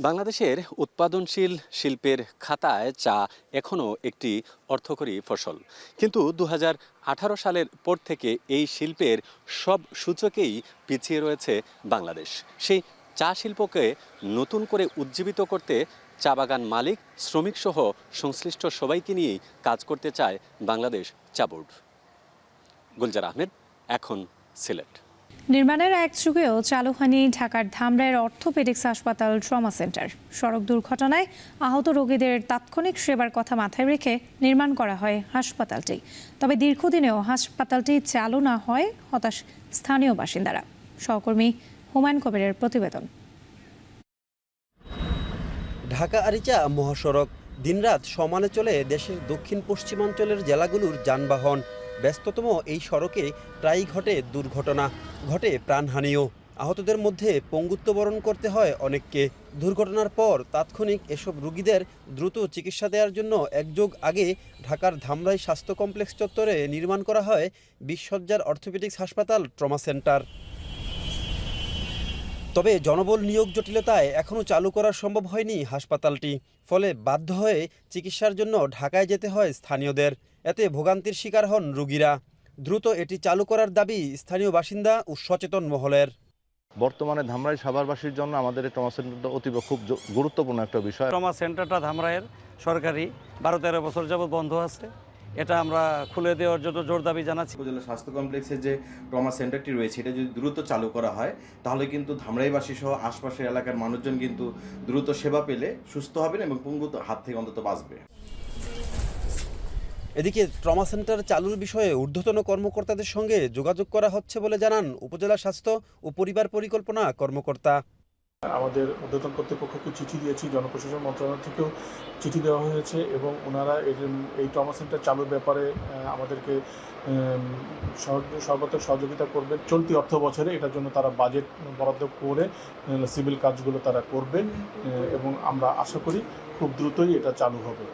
বাংলাদেশের উৎপাদনশীল শিল্পের খাতায় চা এখনও একটি অর্থকরী ফসল, কিন্তু ২০১৮ সালের পর থেকে এই শিল্পের সব সূচকেই পিছিয়ে রয়েছে বাংলাদেশ। সেই চা শিল্পকে নতুন করে উজ্জীবিত করতে চা বাগান মালিক, শ্রমিক সহ সংশ্লিষ্ট সবাইকে নিয়েই কাজ করতে চায় বাংলাদেশ চা বোর্ড। গুলজার আহমেদ, এখন সিলেট। নির্মাণের এক যুগেও চালু হয়নি ঢাকার ধামরাইয়ের অর্থোপেডিক্স হাসপাতাল ট্রমা সেন্টার। সড়ক দুর্ঘটনায় আহত রোগীদের তাৎক্ষণিক সেবার কথা মাথায় রেখে নির্মাণ করা হয় হাসপাতালটি। তবে দীর্ঘদিনেও হাসপাতালটি চালু না হয় হতাশ স্থানীয় বাসিন্দারা। সহকর্মী হুমায়ুন কবিরের প্রতিবেদন। ঢাকা আরিচা মহাসড়ক দিনরাত সমানে চলে দেশের দক্ষিণ পশ্চিমাঞ্চলের জেলাগুলোর যানবাহন। ব্যস্ততম এই সড়কে প্রায়ই ঘটে দুর্ঘটনা, ঘটে প্রাণহানিও। আহতদের মধ্যে পঙ্গুত্ব বরণ করতে হয় অনেককে। দুর্ঘটনার পর তাৎক্ষণিক এসব রোগীদের দ্রুত চিকিৎসা দেওয়ার জন্য এক যুগ আগে ঢাকার ধামরাই স্বাস্থ্য কমপ্লেক্স চত্বরে নির্মাণ করা হয় ২০ শয্যার অর্থোপেডিক্স হাসপাতাল ট্রমা সেন্টার। তবে জনবল নিয়োগ জটিলতায় এখনও চালু করা সম্ভব হয়নি হাসপাতালটি। ফলে বাধ্য হয়ে চিকিৎসার জন্য ঢাকায় যেতে হয় স্থানীয়দের। এতে ভোগান্তির শিকার হন রোগীরা। দ্রুত এটি চালু করার দাবি স্থানীয় বাসিন্দা ও সচেতন মহলের। বর্তমানে ধামরাই সাভারবাসীর জন্য আমাদের এই ট্রমা সেন্টারটা অতীব খুব গুরুত্বপূর্ণ একটা বিষয়। ট্রমা সেন্টারটা ধামরাইয়ের সরকারি ১২-১৩ বছর যাবত বন্ধ আছে। এটা আমরা খুলে দেওয়ার জন্য জোর দাবি জানাচ্ছি। উপজেলা স্বাস্থ্য কমপ্লেক্সের যে ট্রমা সেন্টারটি রয়েছে, এটা যদি দ্রুত চালু করা হয় তাহলে কিন্তু ধামরাইবাসী সহ আশপাশের এলাকার মানুষজন কিন্তু দ্রুত সেবা পেলে সুস্থ হবেন এবং পঙ্গুর হাত থেকে অন্তত বাঁচবে। এদিকে ট্রমা সেন্টার চালুর বিষয়ে ঊর্ধ্বতন কর্মকর্তাদের সঙ্গে যোগাযোগ করা হচ্ছে বলে জানান উপজেলা স্বাস্থ্য ও পরিবার পরিকল্পনা কর্মকর্তা। আমাদের ঊর্ধ্বতন কর্তৃপক্ষকে চিঠি দিয়েছি, জনপ্রশাসন মন্ত্রণালয় থেকেও চিঠি দেওয়া হয়েছে এবং ওনারা এই ট্রমা সেন্টার চালুর ব্যাপারে আমাদেরকে সর্বত্র সহযোগিতা করবেন। চলতি অর্থ বছরে এটার জন্য তারা বাজেট বরাদ্দ করে সিভিল কাজগুলো তারা করবেন এবং আমরা আশা করি খুব দ্রুতই এটা চালু হবে।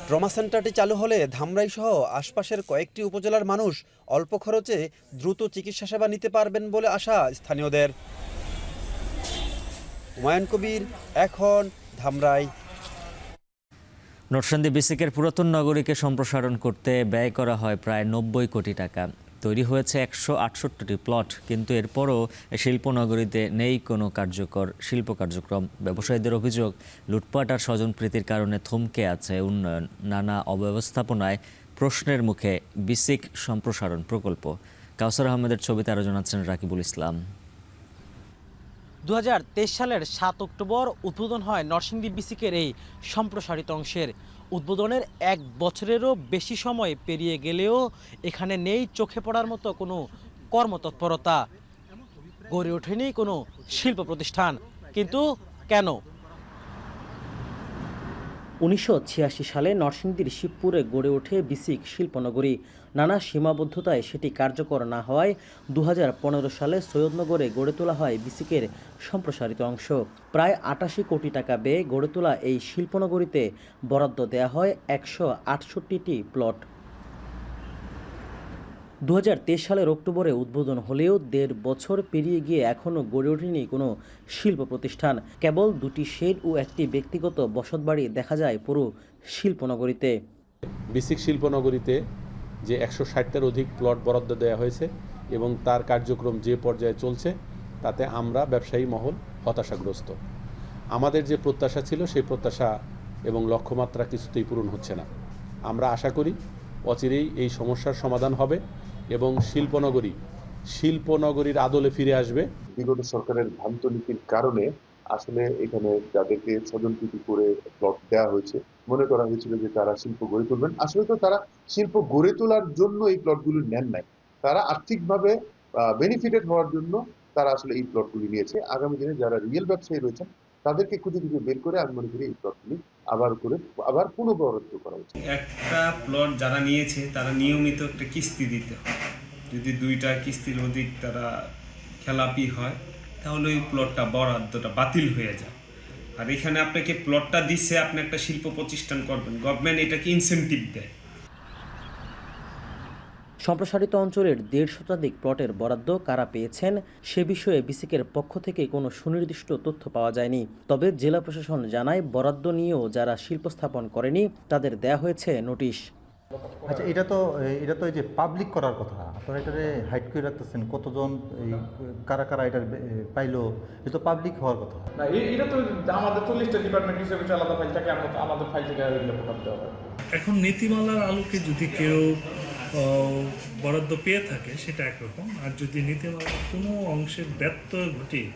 ট্রমা সেন্টারটি চালু হলে ধামরাই সহ আশপাশের কয়েকটি উপজেলার মানুষ অল্প খরচে দ্রুত চিকিৎসা সেবা নিতে পারবেন বলে আশা স্থানীয়দের। হুমায়ুন কবির, এখন ধামরাই। নরসিংদী বিসিকের পুরাতন নগরীকে সম্প্রসারণ করতে ব্যয় করা হয় প্রায় ৯০ কোটি টাকা। তৈরি হয়েছে ১৬৮টি প্লট, কিন্তু এরপরও শিল্পনগরীতে নেই কোনো কার্যকর শিল্প কার্যক্রম। ব্যবসায়ীদের অভিযোগ, লুটপাট আর স্বজনপ্রীতির কারণে থমকে আছে উন্নয়ন। নানা অব্যবস্থাপনায় প্রশ্নের মুখে বিসিক সম্প্রসারণ প্রকল্প। কাউসার আহমেদের ছবিতে আরও জানাচ্ছেন রাকিবুল ইসলাম। ২০২৩ সালের ৭ অক্টোবর উদ্বোধন হয় নরসিংদী বিসিকের এই সম্প্রসারিত অংশের। উদ্বোধনের ১ বছরেরও বেশি সময় পেরিয়ে গেলেও এখানে নেই চোখে পড়ার মতো কোনো কর্মতৎপরতা, গড়ে ওঠেনি কোনো শিল্প প্রতিষ্ঠান। কিন্তু কেন? ১৯৮৬ সালে নরসিংদীর শিবপুরে গড়ে ওঠে বিসিক শিল্পনগরী। নানা সীমাবদ্ধতায় সেটি কার্যকর না হওয়ায় ২০১৫ সালে সৈয়দনগরে গড়ে তোলা হয় বিসিকের সম্প্রসারিত অংশ। প্রায় ৮৮ কোটি টাকা ব্যয়ে গড়ে তোলা এই শিল্পনগরীতে বরাদ্দ দেয়া হয় ১৬৮টি প্লট। ২০২৩ সালের অক্টোবরে উদ্বোধন হলেও ১.৫ বছর পেরিয়ে গিয়ে এখনও গড়ে ওঠেনি কোনো শিল্প প্রতিষ্ঠান। কেবল ২টি শেড ও একটি ব্যক্তিগত বসতবাড়ি দেখা যায় পুরো শিল্পনগরীতে। বিসিক শিল্পনগরীতে যে ১৬০টার অধিক প্লট বরাদ্দ দেওয়া হয়েছে এবং তার কার্যক্রম যে পর্যায়ে চলছে তাতে আমরা ব্যবসায়ী মহল হতাশাগ্রস্ত। আমাদের যে প্রত্যাশা ছিল সেই প্রত্যাশা এবং লক্ষ্যমাত্রা কিছুতেই পূরণ হচ্ছে না। আমরা আশা করি অচিরেই এই সমস্যার সমাধান হবে এবং শিল্পনগরীর আদলে ফিরে আসবে। বিগত সরকারের ভ্রান্ত নীতির কারণে আসলে এখানে যাদেরকে স্বজনপ্রীতি করে প্লট দেওয়া হয়েছে, মনে করা হয়েছিল যে তারা শিল্প গড়ে তুলবেন। আসলে তো তারা শিল্প গড়ে তোলার জন্য এই প্লটগুলি নেন নাই, তারা আর্থিকভাবে বেনিফিটেড হওয়ার জন্য তারা আসলে এই প্লটগুলি নিয়েছে। আগামী দিনে যারা রিয়েল ব্যবসায়ী রয়েছেন তাদেরকে খুঁজে বের করে আমি মনে করি এই প্লটগুলি আবার পুনঃবরাদ্দ করা উচিত। একটা প্লট যারা নিয়েছে তারা নিয়মিত একটা কিস্তি দিতে হয়। যদি 2টা কিস্তির অধিক তারা খেলাপি হয় তাহলে ওই প্লটটা বরাদ্দটা বাতিল হয়ে যায়। আর এখানে আপনাকে প্লটটা দিচ্ছে, আপনি একটা শিল্প প্রতিষ্ঠান করবেন, গভর্নমেন্ট এটাকে ইনসেনটিভ দেয়। সম্প্রসারিত অঞ্চলের 1.5 শতাধিক প্লটের বরাদ্দ কারা পেয়েছেন সে বিষয়ে বিসিকের পক্ষ থেকে কোনো সুনির্দিষ্ট তথ্য পাওয়া যায়নি। তবে জেলা প্রশাসন জানায় বরাদ্দ নিয়েও যারা শিল্প স্থাপন করেনি তাদের দেয়া হয়েছে নোটিশ। আচ্ছা, এটা তো এই যে পাবলিক করার কথা, আপনারা এটারে হাইড করে রাখতেছেন, কতজন এই কারা এটা পাইলো, এটা তো পাবলিক হওয়ার কথা না। এটা তো আমাদের 40টা ডিপার্টমেন্ট হিসেবে আলাদা ফাইল থাকে, আমাদের ফাইল থেকে করতে হবে। এখন নীতিমালার আলোকে যদি কেউ বরাদ্দ পেয়ে থাকে সেটা একরকম, আর যদি নীতিমালার কোনো অংশের ব্যর্থ ঘটিয়ে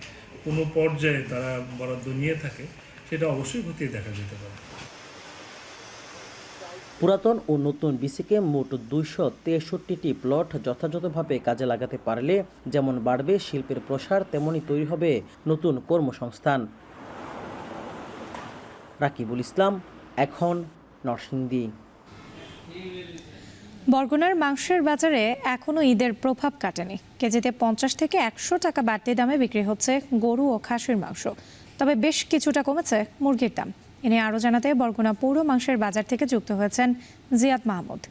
কোনো পর্যায়ে তারা বরাদ্দ নিয়ে থাকে সেটা অবশ্যই খতিয়ে দেখা যেতে পারে। পুরাতন ও নতুন বিসিকে মোট 263টি প্লট যথাযথভাবে কাজে লাগাতে পারলে যেমন বাড়বে শিল্পের প্রসার, তেমনি তৈরি হবে নতুন কর্মসংস্থান। রাকিবুল ইসলাম, এখন নরসিংদী। বরগুনার মাংসের বাজারে এখনও ঈদের প্রভাব কাটেনি। কেজিতে 50 থেকে 100 টাকা বাড়তি দামে বিক্রি হচ্ছে গরু ও খাসির মাংস, তবে বেশ কিছুটা কমেছে মুরগির দাম। এ নিয়ে আরও জানাতে বরগুনা পৌর মাংসের বাজার থেকে যুক্ত হয়েছেন জিয়াদ মাহমুদ।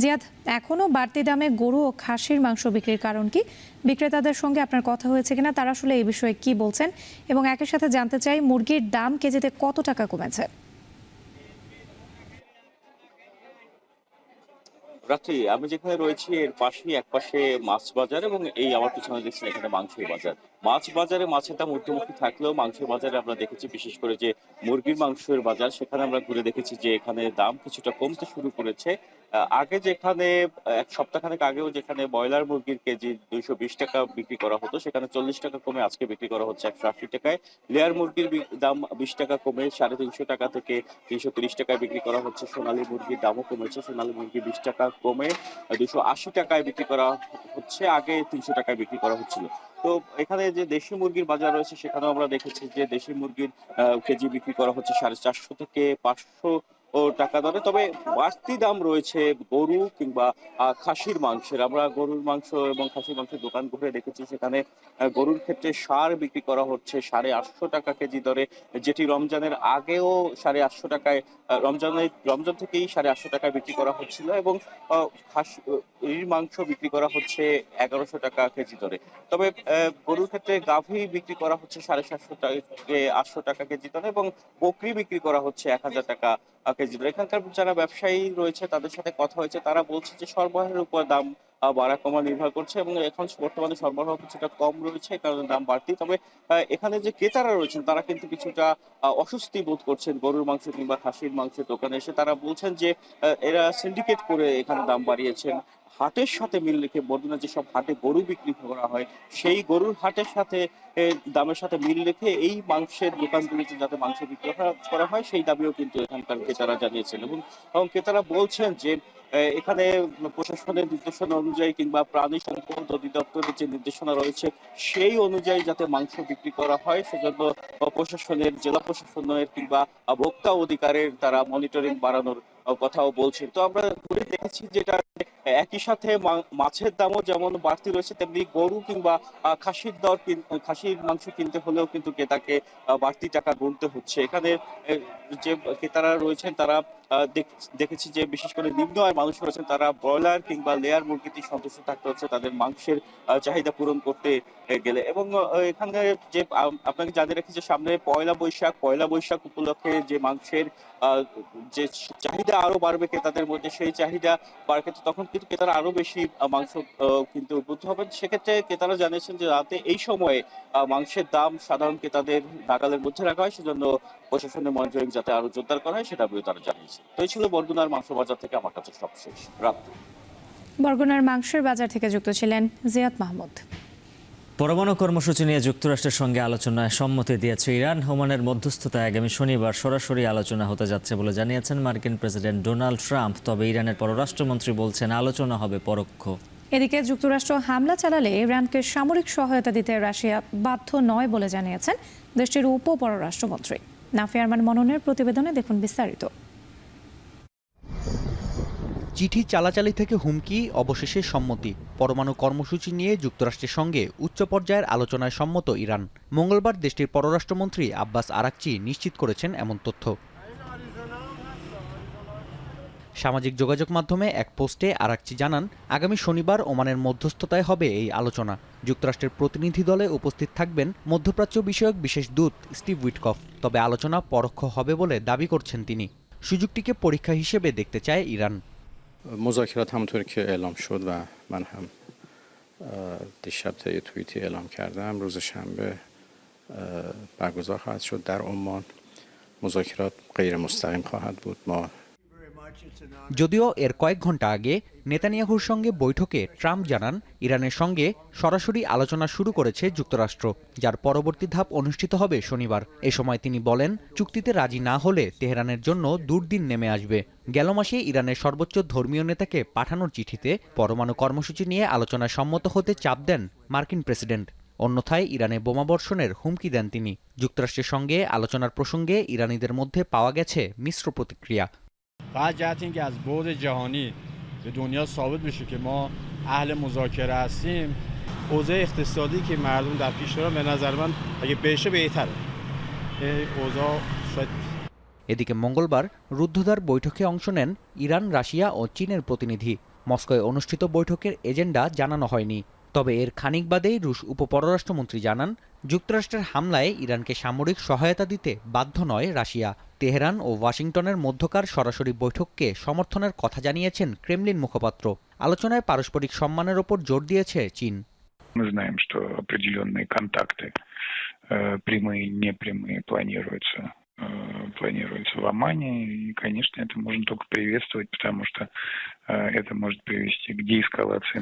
জিয়াদ, এখনও বাড়তি দামে গরু ও খাসির মাংস বিক্রির কারণ কি? বিক্রেতাদের সঙ্গে আপনার কথা হয়েছে কিনা, তারা আসলে এই বিষয়ে কি বলছেন? এবং একই সাথে জানতে চাই মুরগির দাম কেজিতে কত টাকা কমেছে? রাত্রি আমি যেখানে রয়েছি এর পাশেই একপাশে মাছ বাজার এবং এই আমার পিছনে দেখছি এখানে মাংসের বাজার। মাছ বাজারে মাছের দাম ঊর্ধ্বমুখী থাকলেও মাংসের বাজারে আমরা দেখেছি, বিশেষ করে যে মুরগির মাংসের বাজার, সেখানে আমরা ঘুরে দেখেছি যে এখানে দাম কিছুটা কমতে শুরু করেছে। আগে যেখানে এক সপ্তাহখানেক আগেও যেখানে ব্রয়লার মুরগির কেজি 220 টাকা বিক্রি করা হতো, সেখানে 40 টাকা কমে আজকে বিক্রি করা হচ্ছে 180 টাকায়। লেয়ার মুরগির দাম 20 টাকা কমে 350 টাকা থেকে 330 টাকায় বিক্রি করা হচ্ছে। সোনালী মুরগির দামও কমেছে, সোনালী মুরগি 20 টাকা কমে 280 টাকায় বিক্রি করা হচ্ছে, আগে 300 টাকায় বিক্রি করা হচ্ছিল। তো এখানে যে দেশি মুরগির বাজার রয়েছে সেখানেও আমরা দেখেছি যে দেশি মুরগির কেজি বিক্রি করা হচ্ছে 450 থেকে 500 টাকা দরে। তবে বাড়তি দাম রয়েছে গরু কিংবা খাসির মাংসের। আমরা গরুর মাংস এবং খাসির মাংসের দোকান ঘুরে দেখেছি, সেখানে গরুর ক্ষেত্রে ষাঁড় বিক্রি করা হচ্ছে 850 টাকা কেজি দরে, যেটি রমজানের আগেও 850 টাকায়, রমজান থেকেই 850 টাকায় বিক্রি করা হচ্ছিল। এবং খাসির মাংস বিক্রি করা হচ্ছে 1100 টাকা কেজি দরে। তবে গরুর ক্ষেত্রে গাভী বিক্রি করা হচ্ছে 750 থেকে 800 টাকা কেজি দরে এবং বকরি বিক্রি করা হচ্ছে 1000 টাকা কেজি দরে। এখানকার যারা ব্যবসায়ী রয়েছে তাদের সাথে কথা হয়েছে, তারা বলছে যে সরবরাহের উপর দাম বাড়া কমা নির্ভর করছে এবং এখন বর্তমানে সরবরাহ কিছুটা কম রয়েছে, এই কারণে দাম বাড়তি। তবে এখানে যে ক্রেতারা রয়েছেন তারা কিন্তু কিছুটা অস্বস্তি বোধ করছেন গরুর মাংস কিংবা খাসির মাংসের দোকানে এসে। তারা বলছেন যে এরা সিন্ডিকেট করে এখানে দাম বাড়িয়েছেন। হাটের সাথে মিল রেখে বর্তমানে যেসব হাটে গরু বিক্রি করা হয় সেই গরুর হাটের সাথে দামের সাথে মিল রেখে এই মাংসের দোকানগুলিতে যাতে মাংস বিক্রি করা হয় সেই দাবিও কিন্তু এখানকার ক্রেতারা জানিয়েছেন। এবং ক্রেতারা বলছেন যে এখানে প্রশাসনের নির্দেশনা অনুযায়ী কিংবা প্রাণী সম্পদ অধিদপ্তরের যে নির্দেশনা রয়েছে সেই অনুযায়ী যাতে মাংস বিক্রি করা হয়, সেজন্য প্রশাসনের, জেলা প্রশাসনের কিংবা ভোক্তা অধিকারের তারা মনিটরিং বাড়ানোর কথাও বলছেন। তো আমরা ঘুরে দেখেছি যেটা একই সাথে মাছের দামও যেমন বাড়তি রয়েছে, তেমনি গরু কিংবা খাসির মাংস কিনতে হলেও কিন্তু ক্রেতাকে বাড়তি টাকা গুনতে হচ্ছে। এখানে যে ক্রেতারা রয়েছেন তারা দেখেছি যে বিশেষ করে নিম্ন আয়ের মানুষ রয়েছেন তারা ব্রয়লার কিংবা লেয়ার মুরগিতে সন্তুষ্ট থাকতে হচ্ছে তাদের মাংসের চাহিদা পূরণ করতে গেলে। এবং এখানে যে আপনাকে জানিয়ে রাখি যে সামনে পয়লা বৈশাখ উপলক্ষে যে মাংসের যে চাহিদা আরো বাড়বে ক্রেতাদের মধ্যে, সেই চাহিদা বাড়ার ক্ষেত্রে তখন কিন্তু ক্রেতারা আরো বেশি মাংস কিন্তু উদ্বুদ্ধ হবেন। সেক্ষেত্রে ক্রেতারা জানিয়েছেন যে রাতে এই সময়ে মাংসের দাম সাধারণ ক্রেতাদের নাগালের মধ্যে রাখা হয়, সেজন্য প্রশাসনের মনিটরিং যাতে আরো জোরদার করা হয় সেটা তারা জানিয়েছে। তো এই ছিল বরগুনার মাংস বাজার থেকে আমার কাছে সবশেষ। বরগুনার মাংসের বাজার থেকে যুক্ত ছিলেন জিয়াদ মাহমুদ। পরমাণু কর্মসূচি নিয়ে যুক্তরাষ্ট্রের সঙ্গে আলোচনায় সম্মতি দিয়েছে ইরান। ওমানের মধ্যস্থতায় আগামী শনিবার সরাসরি আলোচনা হতে যাচ্ছে বলে জানিয়েছেন মার্কিন প্রেসিডেন্ট ডোনাল্ড ট্রাম্প। তবে ইরানের পররাষ্ট্রমন্ত্রী বলছেন আলোচনা হবে পরোক্ষ। এদিকে যুক্তরাষ্ট্র হামলা চালালে ইরানকে সামরিক সহায়তা দিতে রাশিয়া বাধ্য নয় বলে জানিয়েছেন দেশটির উপপররাষ্ট্রমন্ত্রী। নাফি আরমান মননের প্রতিবেদনে দেখুন বিস্তারিত। চিঠি চালাচালি থেকে হুমকি, অবশেষে সম্মতি। পরমাণু কর্মসূচি নিয়ে যুক্তরাষ্ট্রের সঙ্গে উচ্চ পর্যায়ের আলোচনায় সম্মত ইরান। মঙ্গলবার দেশটির পররাষ্ট্রমন্ত্রী আব্বাস আরাকচি নিশ্চিত করেছেন এমন তথ্য। সামাজিক যোগাযোগ মাধ্যমে এক পোস্টে আরাকচি জানান, আগামী শনিবার ওমানের মধ্যস্থতায় হবে এই আলোচনা। যুক্তরাষ্ট্রের প্রতিনিধি দলে উপস্থিত থাকবেন মধ্যপ্রাচ্য বিষয়ক বিশেষ দূত স্টিভ উইটকফ। তবে আলোচনা পরোক্ষ হবে বলে দাবি করছেন তিনি। সুযোগটিকে পরীক্ষা হিসেবে দেখতে চায় ইরান। مذاکرات همونطور که اعلام شد و من هم دیشب طی توییتی اعلام کردم روز شنبه برگزار خواهد شد در عمان. مذاکرات غیر مستقیم خواهد بود. ما যদিও এর কয়েক ঘন্টা আগে নেতানিয়াহুর সঙ্গে বৈঠকে ট্রাম্প জানান ইরানের সঙ্গে সরাসরি আলোচনা শুরু করেছে যুক্তরাষ্ট্র, যার পরবর্তী ধাপ অনুষ্ঠিত হবে শনিবার। এ সময় তিনি বলেন, চুক্তিতে রাজি না হলে তেহরানের জন্য দুর্দিন নেমে আসবে। গেল মাসে ইরানের সর্বোচ্চ ধর্মীয় নেতাকে পাঠানোর চিঠিতে পরমাণু কর্মসূচি নিয়ে আলোচনায় সম্মত হতে চাপ দেন মার্কিন প্রেসিডেন্ট। অন্যথায় ইরানে বোমাবর্ষণের হুমকি দেন তিনি। যুক্তরাষ্ট্রের সঙ্গে আলোচনার প্রসঙ্গে ইরানিদের মধ্যে পাওয়া গেছে মিশ্র প্রতিক্রিয়া। فقط جهت اینکه از بعد جهانی به دنیا ثابت بشه که ما اهل مذاکره هستیم، اوضاع اقتصادی که مردم در پیش دارن به نظر من اگه بشه بهتره. این اوضاع شاید এদিকে মঙ্গলবার রুদ্ধদ্বার বৈঠকে অংশ নেন ইরান, রাশিয়া ও চীনের প্রতিনিধি। মস্কোয় অনুষ্ঠিত বৈঠকের এজেন্ডা জানানো হয়নি। তবে এর খানিক বাদেই রুশ উপপররাষ্ট্রমন্ত্রী জানান, যুক্তরাষ্ট্রের হামলায় ইরানকে সামরিক সহায়তা দিতে বাধ্য নয় রাশিয়া। তেহরান ও ওয়াশিংটনের মধ্যকার সরাসরি বৈঠককে সমর্থনের কথা জানিয়েছেন ক্রেমলিন মুখপাত্র। আলোচনায় পারস্পরিক সম্মানের ওপর জোর দিয়েছে চীন। Мы знаем, что определенные контакты, прямые и непрямые, планируются в Омане. И, конечно, это можно только приветствовать, потому что это может привести к деэскалации.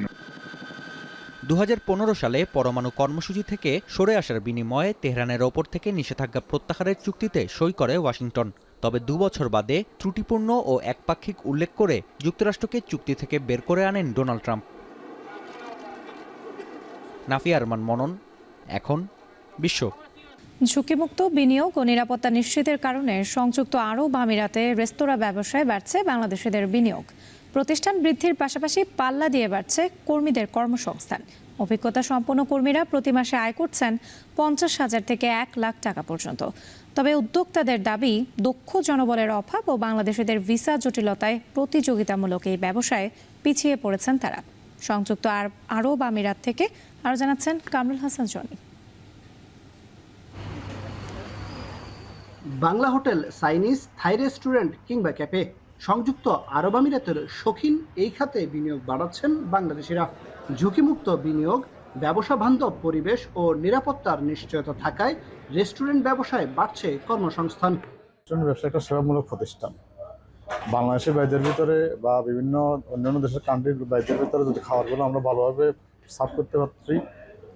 2015 সালে পরমাণু কর্মসূচি থেকে সরে আসার বিনিময়ে তেহরানের ওপর থেকে নিষেধাজ্ঞা প্রত্যাহারের চুক্তিতে সই করে ওয়াশিংটন। তবে 2 বছর বাদে ত্রুটিপূর্ণ ও একপাক্ষিক উল্লেখ করে যুক্তরাষ্ট্রকে চুক্তি থেকে বের করে আনেন ডোনাল্ড ট্রাম্প। নাফি আরমান মনন, এখন বিশ্ব। ঝুঁকিমুক্ত বিনিয়োগ ও নিরাপত্তা নিশ্চিতের কারণে সংযুক্ত আরব আমিরাতে রেস্তোরাঁ ব্যবসায় বাড়ছে বাংলাদেশিদের বিনিয়োগ। প্রতিষ্ঠান বৃদ্ধির পাশাপাশি পাল্লা দিয়ে বাড়ছে কর্মীদের কর্মসংস্থান। অভিজ্ঞতা সম্পন্ন কর্মীরা প্রতি মাসে আয় করছেন 50,000 থেকে 1 লাখ টাকা পর্যন্ত। তবে উদ্যোক্তাদের দাবি, দক্ষ জনবলের অভাব ও বাংলাদেশিদের ভিসা জটিলতায় প্রতিযোগিতামূলক এই ব্যবসায় পিছিয়ে পড়েছেন তারা। সংযুক্ত আরব আমিরাত থেকে আরও জানাচ্ছেন Kamrul Hasan Jony. Bangla hotel, Chinese, Thai restaurant কিংবা ক্যাফে, সংযুক্ত আরব আমিরাতের শৌখিন এই খাতে বিনিয়োগ বাড়াচ্ছেন বাংলাদেশিরা। ঝুঁকিমুক্ত বিনিয়োগ, ব্যবসা বান্ধব পরিবেশ ও নিরাপত্তার নিশ্চয়তা থাকায় রেস্টুরেন্ট ব্যবসায় বাড়ছে কর্মসংস্থান। রেস্টুরেন্ট ব্যবসা একটা সেবামূলক প্রতিষ্ঠান। বাংলাদেশের বাইরের ভিতরে বা বিভিন্ন অন্যান্য দেশের কান্ট্রির বাইরের ভিতরে যদি খাবারগুলো আমরা ভালোভাবে সার্ভ করতে পারি,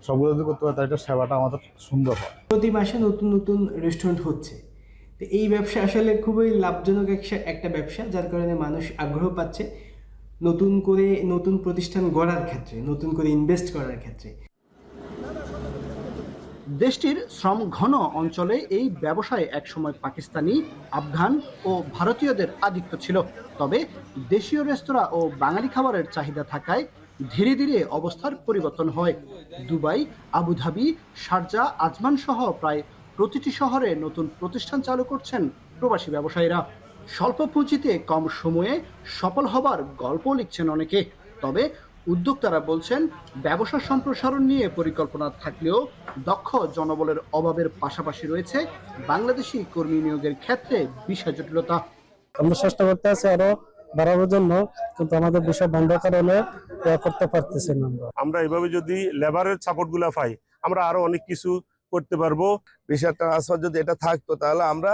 সবগুলো যদি করতে পারি, তাই এটা সেবাটা আমাদের সুন্দর হয়। প্রতি মাসে নতুন নতুন রেস্টুরেন্ট হচ্ছে, তো এই ব্যবসা আসলে খুবই লাভজনক একটা ব্যবসা, যার কারণে মানুষ আগ্রহ পাচ্ছে নতুন করে নতুন প্রতিষ্ঠান গড়ার ক্ষেত্রে, নতুন করে ইনভেস্ট করার ক্ষেত্রে। দেশটির শ্রম ঘন অঞ্চলে এই ব্যবসায় একসময় পাকিস্তানি, আফগান ও ভারতীয়দের আধিক্য ছিল। তবে দেশীয় রেস্তোরাঁ ও বাঙালি খাবারের চাহিদা থাকায় ধীরে ধীরে অবস্থার পরিবর্তন হয়। দুবাই, আবুধাবি, শারজা, আজমান সহ প্রায় প্রতিটি শহরে নতুন প্রতিষ্ঠান চালু করছেন প্রবাসী ব্যবসায়ীরা। স্বল্প পুঁজিতে কম সময়ে সফল হবার গল্প লিখছেন অনেকে। তবে উদ্যোক্তারা বলছেন ব্যবসা সম্প্রসারণ নিয়ে পরিকল্পনা থাকলেও দক্ষ জনবলের অভাবের পাশাপাশি রয়েছে বাংলাদেশি কর্মী নিয়োগের ক্ষেত্রে বিষয় জটিলতা। আমরা চেষ্টা করতে আছি আরো বাড়ানোর জন্য, কিন্তু আমাদের বিষয় বন্ধের কারণে করতে পারতেছি না। আমরা এভাবে যদি লেবারের সাপোর্ট গুলা পাই, আমরা আরো অনেক কিছু করতে পারবো। ভিসা ট্রান্সফার যদি এটা থাকতো তাহলে আমরা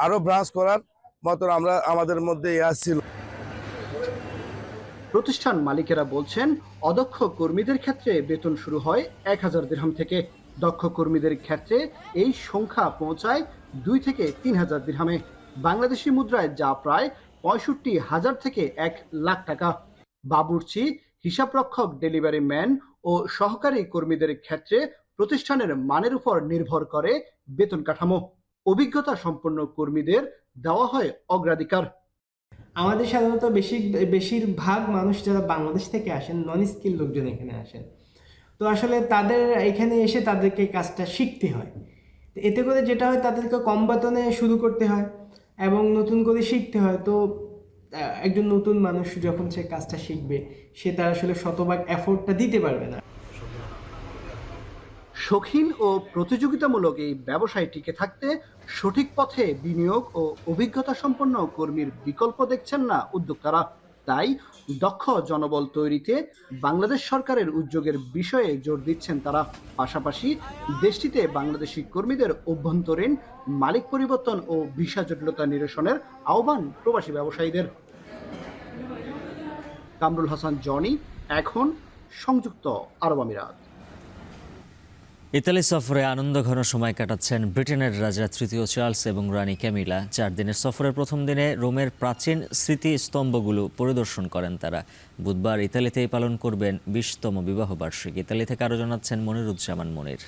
আরো ব্রাঞ্চ করার মতো আমরা আমাদের মধ্যে আসছিল। প্রতিষ্ঠান মালিকেরা বলছেন অদক্ষ কর্মীদের ক্ষেত্রে বেতন শুরু হয় 1000 দিরহাম থেকে, দক্ষ কর্মীদের ক্ষেত্রে এই সংখ্যা পৌঁছায় 2 থেকে 3000 দিরহামে, বাংলাদেশি মুদ্রায় যা প্রায় 65,000 থেকে 1 লাখ টাকা। বাবুর্চি, হিসাবরক্ষক, ডেলিভারি ম্যান ও সহকারী কর্মীদের ক্ষেত্রে প্রতিষ্ঠানের মানের উপর নির্ভর করে বেতন কাঠামো। অভিজ্ঞতা সম্পন্ন কর্মীদের দেওয়া হয় অগ্রাধিকার। আমাদের সাধারণত বেশিরভাগ মানুষ যারা বাংলাদেশ থেকে আসেন, নন স্কিল লোকজন এখানে আসেন, তো আসলে তাদের এখানে এসে তাদেরকে কাজটা শিখতে হয়। এতে করে যেটা হয়, তাদেরকে কম বেতনে শুরু করতে হয় এবং নতুন করে শিখতে হয়। তো একজন নতুন মানুষ যখন সে কাজটা শিখবে, সে তার আসলে শতভাগ এফোর্টটা দিতে পারবে না। শৌখিন ও প্রতিযোগিতামূলক এই ব্যবসায় টিকে থাকতে সঠিক পথে বিনিয়োগ ও অভিজ্ঞতা সম্পন্ন কর্মীর বিকল্প দেখছেন না উদ্যোক্তারা। তাই দক্ষ জনবল তৈরিতে বাংলাদেশ সরকারের উদ্যোগের বিষয়ে জোর দিচ্ছেন তারা। পাশাপাশি দেশটিতে বাংলাদেশি কর্মীদের অভ্যন্তরীণ মালিক পরিবর্তন ও ভিসা জটিলতা নিরসনের আহ্বান প্রবাসী ব্যবসায়ীদের। কামরুল হাসান, জনি, এখন সংযুক্ত আরব আমিরাত। ইতালি সফরে আনন্দঘন সময় কাটাচ্ছেন ব্রিটেনের রাজা তৃতীয় চার্লস এবং রানী ক্যামিলা। 4 দিনের সফরের প্রথম দিনে রোমের প্রাচীন স্মৃতিস্তম্ভগুলো পরিদর্শন করেন তারা। বুধবার ইতালিতেই পালন করবেন 20তম বিবাহবার্ষিকী। ইতালি থেকে আরও জানাচ্ছেন মনিরুজ্জামান মনির।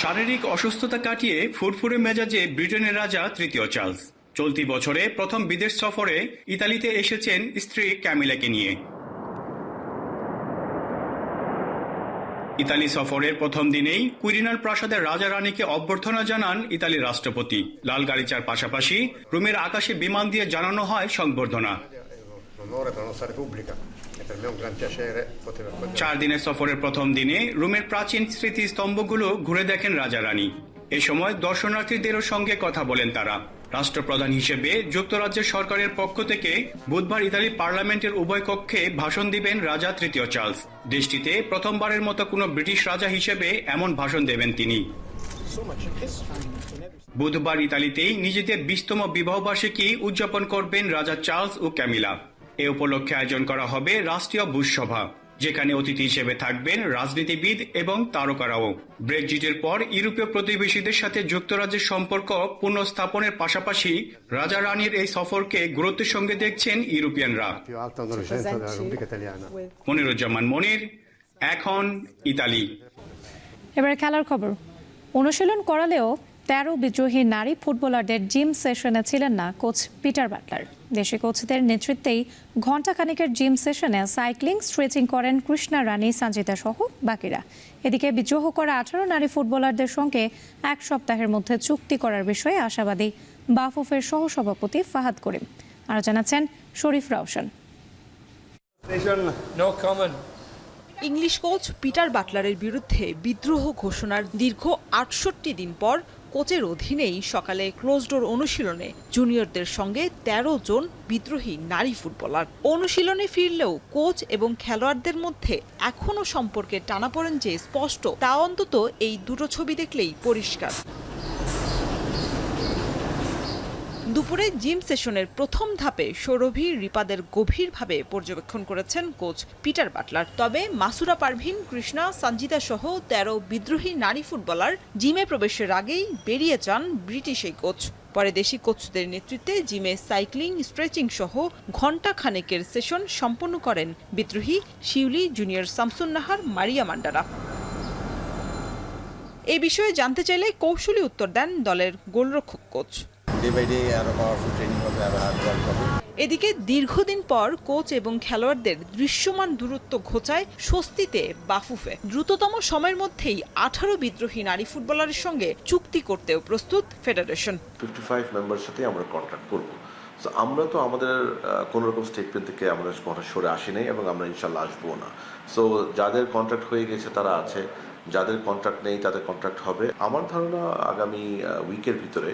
শারীরিক অসুস্থতা কাটিয়ে ফুরফুরে মেজাজে ব্রিটেনের রাজা তৃতীয় চার্লস চলতি বছরে প্রথম বিদেশ সফরে ইতালিতে এসেছেন স্ত্রী ক্যামিলাকে নিয়ে। ইতালি সফরের প্রথম দিনেই কুইরিনাল প্রাসাদের রাজা রানীকে অভ্যর্থনা জানান ইতালির রাষ্ট্রপতি। লাল গালিচার পাশাপাশি রোমের আকাশে বিমান দিয়ে জানানো হয় সংবর্ধনা। 4 দিনের সফরের প্রথম দিনে রোমের প্রাচীন স্মৃতিস্তম্ভগুলো ঘুরে দেখেন রাজা রানী। এ সময় দর্শনার্থীদেরও সঙ্গে কথা বলেন তারা। রাষ্ট্রপ্রধান হিসেবে যুক্তরাজ্যের সরকারের পক্ষ থেকে বুধবার ইতালি পার্লামেন্টের উভয় কক্ষে ভাষণ দিবেন রাজা তৃতীয় চার্লস। দেশটিতে প্রথমবারের মতো কোনো ব্রিটিশ রাজা হিসেবে এমন ভাষণ দেবেন তিনি। বুধবার ইতালিতেই নিজেদের 20তম বিবাহবার্ষিকী উদযাপন করবেন রাজা চার্লস ও ক্যামিলা। এ উপলক্ষে আয়োজন করা হবে রাষ্ট্রীয় ভোজসভা, যেখানে অতিথি হিসেবে থাকবেন রাজনীতিবিদ এবং তারকারাও। ব্রেক্সিটের পর ইউরোপীয় প্রতিবেশীদের সাথে যুক্তরাজ্যের সম্পর্ক পুনঃস্থাপনের পাশাপাশি রাজা রানীর এই সফরকে গুরুত্বের সঙ্গে দেখছেন ইউরোপিয়ানরা। মনিরুজ্জামান মনির, এখন ইতালি। এবার খেলার খবর। অনুশীলন করালেও 13 বিদ্রোহী নারী ফুটবলারদের জিম সেশনে ছিলেন না কোচ পিটার বাটলার। দেশি কোচদের নেতৃত্বেই ঘণ্টাখানেকের জিম সেশনে সাইক্লিং, স্ট্রেচিং করেন কৃষ্ণা রানী, সঞ্জিতা সহ বাকিরা। এদিকে বিদ্রোহ করা 18 নারী ফুটবলারদের সঙ্গে 1 সপ্তাহের মধ্যে চুক্তি করার বিষয়ে আশাবাদী বাফুফের সহসভাপতি ফাহাদ করিম। আরও জানাচ্ছেন শরীফ রাউশন। ইংলিশ কোচ পিটার বাটলারের বিরুদ্ধে বিদ্রোহ ঘোষণার দীর্ঘ 68 দিন পর কোচের অধীনেই সকালে ক্লোজডোর অনুশীলনে জুনিয়রদের সঙ্গে 13 জন বিদ্রোহী নারী ফুটবলার। অনুশীলনে ফিরলেও কোচ এবং খেলোয়াড়দের মধ্যে এখনও সম্পর্কের টানাপোড়েন যে স্পষ্ট, তা অন্তত এই দুটো ছবি দেখলেই পরিষ্কার। দুপুরে জিম সেশনের প্রথম ধাপে সৌরভী, রিপাদের গভীরভাবে পর্যবেক্ষণ করেছেন কোচ পিটার বাটলার। তবে মাসুরা পারভিন, কৃষ্ণা, সঞ্জিতা সহ 13 বিদ্রোহী নারী ফুটবলার জিমে প্রবেশের আগেই বেরিয়ে যান ব্রিটিশ এই কোচ। পরে দেশি কোচদের নেতৃত্বে জিমে সাইক্লিং, স্ট্রেচিং সহ ঘণ্টা খানেকের সেশন সম্পন্ন করেন বিদ্রোহী শিউলি, জুনিয়র শামসুন নাহার, মারিয়া মান্ডারা। এ বিষয়ে জানতে চাইলে কৌশলী উত্তর দেন দলের গোলরক্ষক কোচ। এদিকে দীর্ঘদিন পর কোচ এবং খেলোয়াড়দের দৃশ্যমান দূরত্ব ঘোচায় স্বস্তিতে বাফুফে। দ্রুততম সময়ের মধ্যেই 18 বিদ্রোহী নারী ফুটবলারের সঙ্গে চুক্তি করতেও প্রস্তুত ফেডারেশন। 55 মেম্বারের সাথে আমরা কন্ট্রাক্ট করব। সো আমরা তো আমাদের কোনো রকম স্টেটমেন্ট থেকে আমাদের কথা সরে আসি নাই এবং আমরা ইনশাল্লাহ আসবো না। সো যাদের কন্ট্রাক্ট হয়ে গেছে তারা আছে, যাদের কন্ট্রাক্ট নেই তাদের কন্ট্রাক্ট হবে। আমার ধারণা আগামী উইকের ভিতরে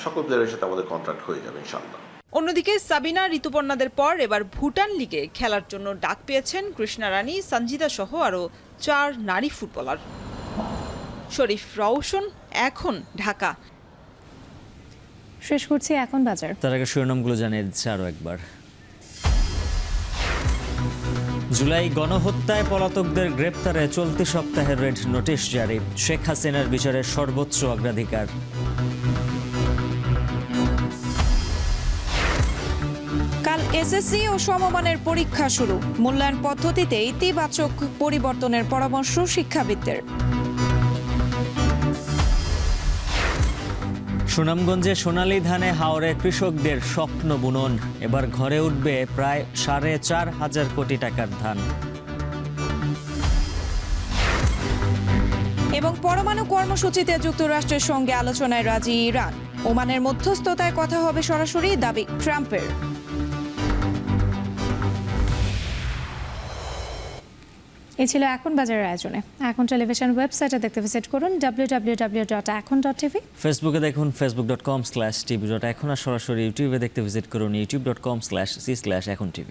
সকল প্লেয়ারের সাথে আমাদের কন্ট্রাক্ট হয়ে যাবে ইনশাল্লাহ। অন্যদিকে সাবিনা, ঋতুপর্ণাদের পর এবার ভুটান লিগে খেলার জন্য ডাক পেয়েছেন কৃষ্ণা রানী, সঞ্জিতা সহ আরও 4 নারী ফুটবলার। শরীফ রওশন, এখন, ঢাকা। শেষ করছি এখন বাজার। তার আগে শিরোনামগুলো জানিয়ে দিচ্ছে আরও একবার। জুলাই গণহত্যায় পলাতকদের গ্রেপ্তারে চলতি সপ্তাহে রেড নোটিশ জারি, শেখ হাসিনার বিচারের সর্বোচ্চ অগ্রাধিকার। কাল এসএসসি ও সমমানের পরীক্ষা শুরু, মূল্যায়ন পদ্ধতিতে ইতিবাচক পরিবর্তনের পরামর্শ শিক্ষাবিদদের। সুনামগঞ্জে সোনালী ধানে হাওরে কৃষকদের স্বপ্ন বুনন, এবার ঘরে উঠবে প্রায় 4,500 কোটি টাকার ধান। এবং পরমাণু কর্মসূচিতে যুক্তরাষ্ট্রের সঙ্গে আলোচনায় রাজি ইরান, ওমানের মধ্যস্থতায় কথা হবে সরাসরি, দাবি ট্রাম্পের। এই ছিল এখন বাজারের আয়োজনে। এখন টেলিভিশন ওয়েবসাইটে দেখতে ভিজিট করুন www.ekon.tv। ফেসবুকে দেখুন facebook.com/tv.ekon, আর সরাসরি ইউটিউবে দেখতে ভিজিট করুন youtube.com/c/ekontv।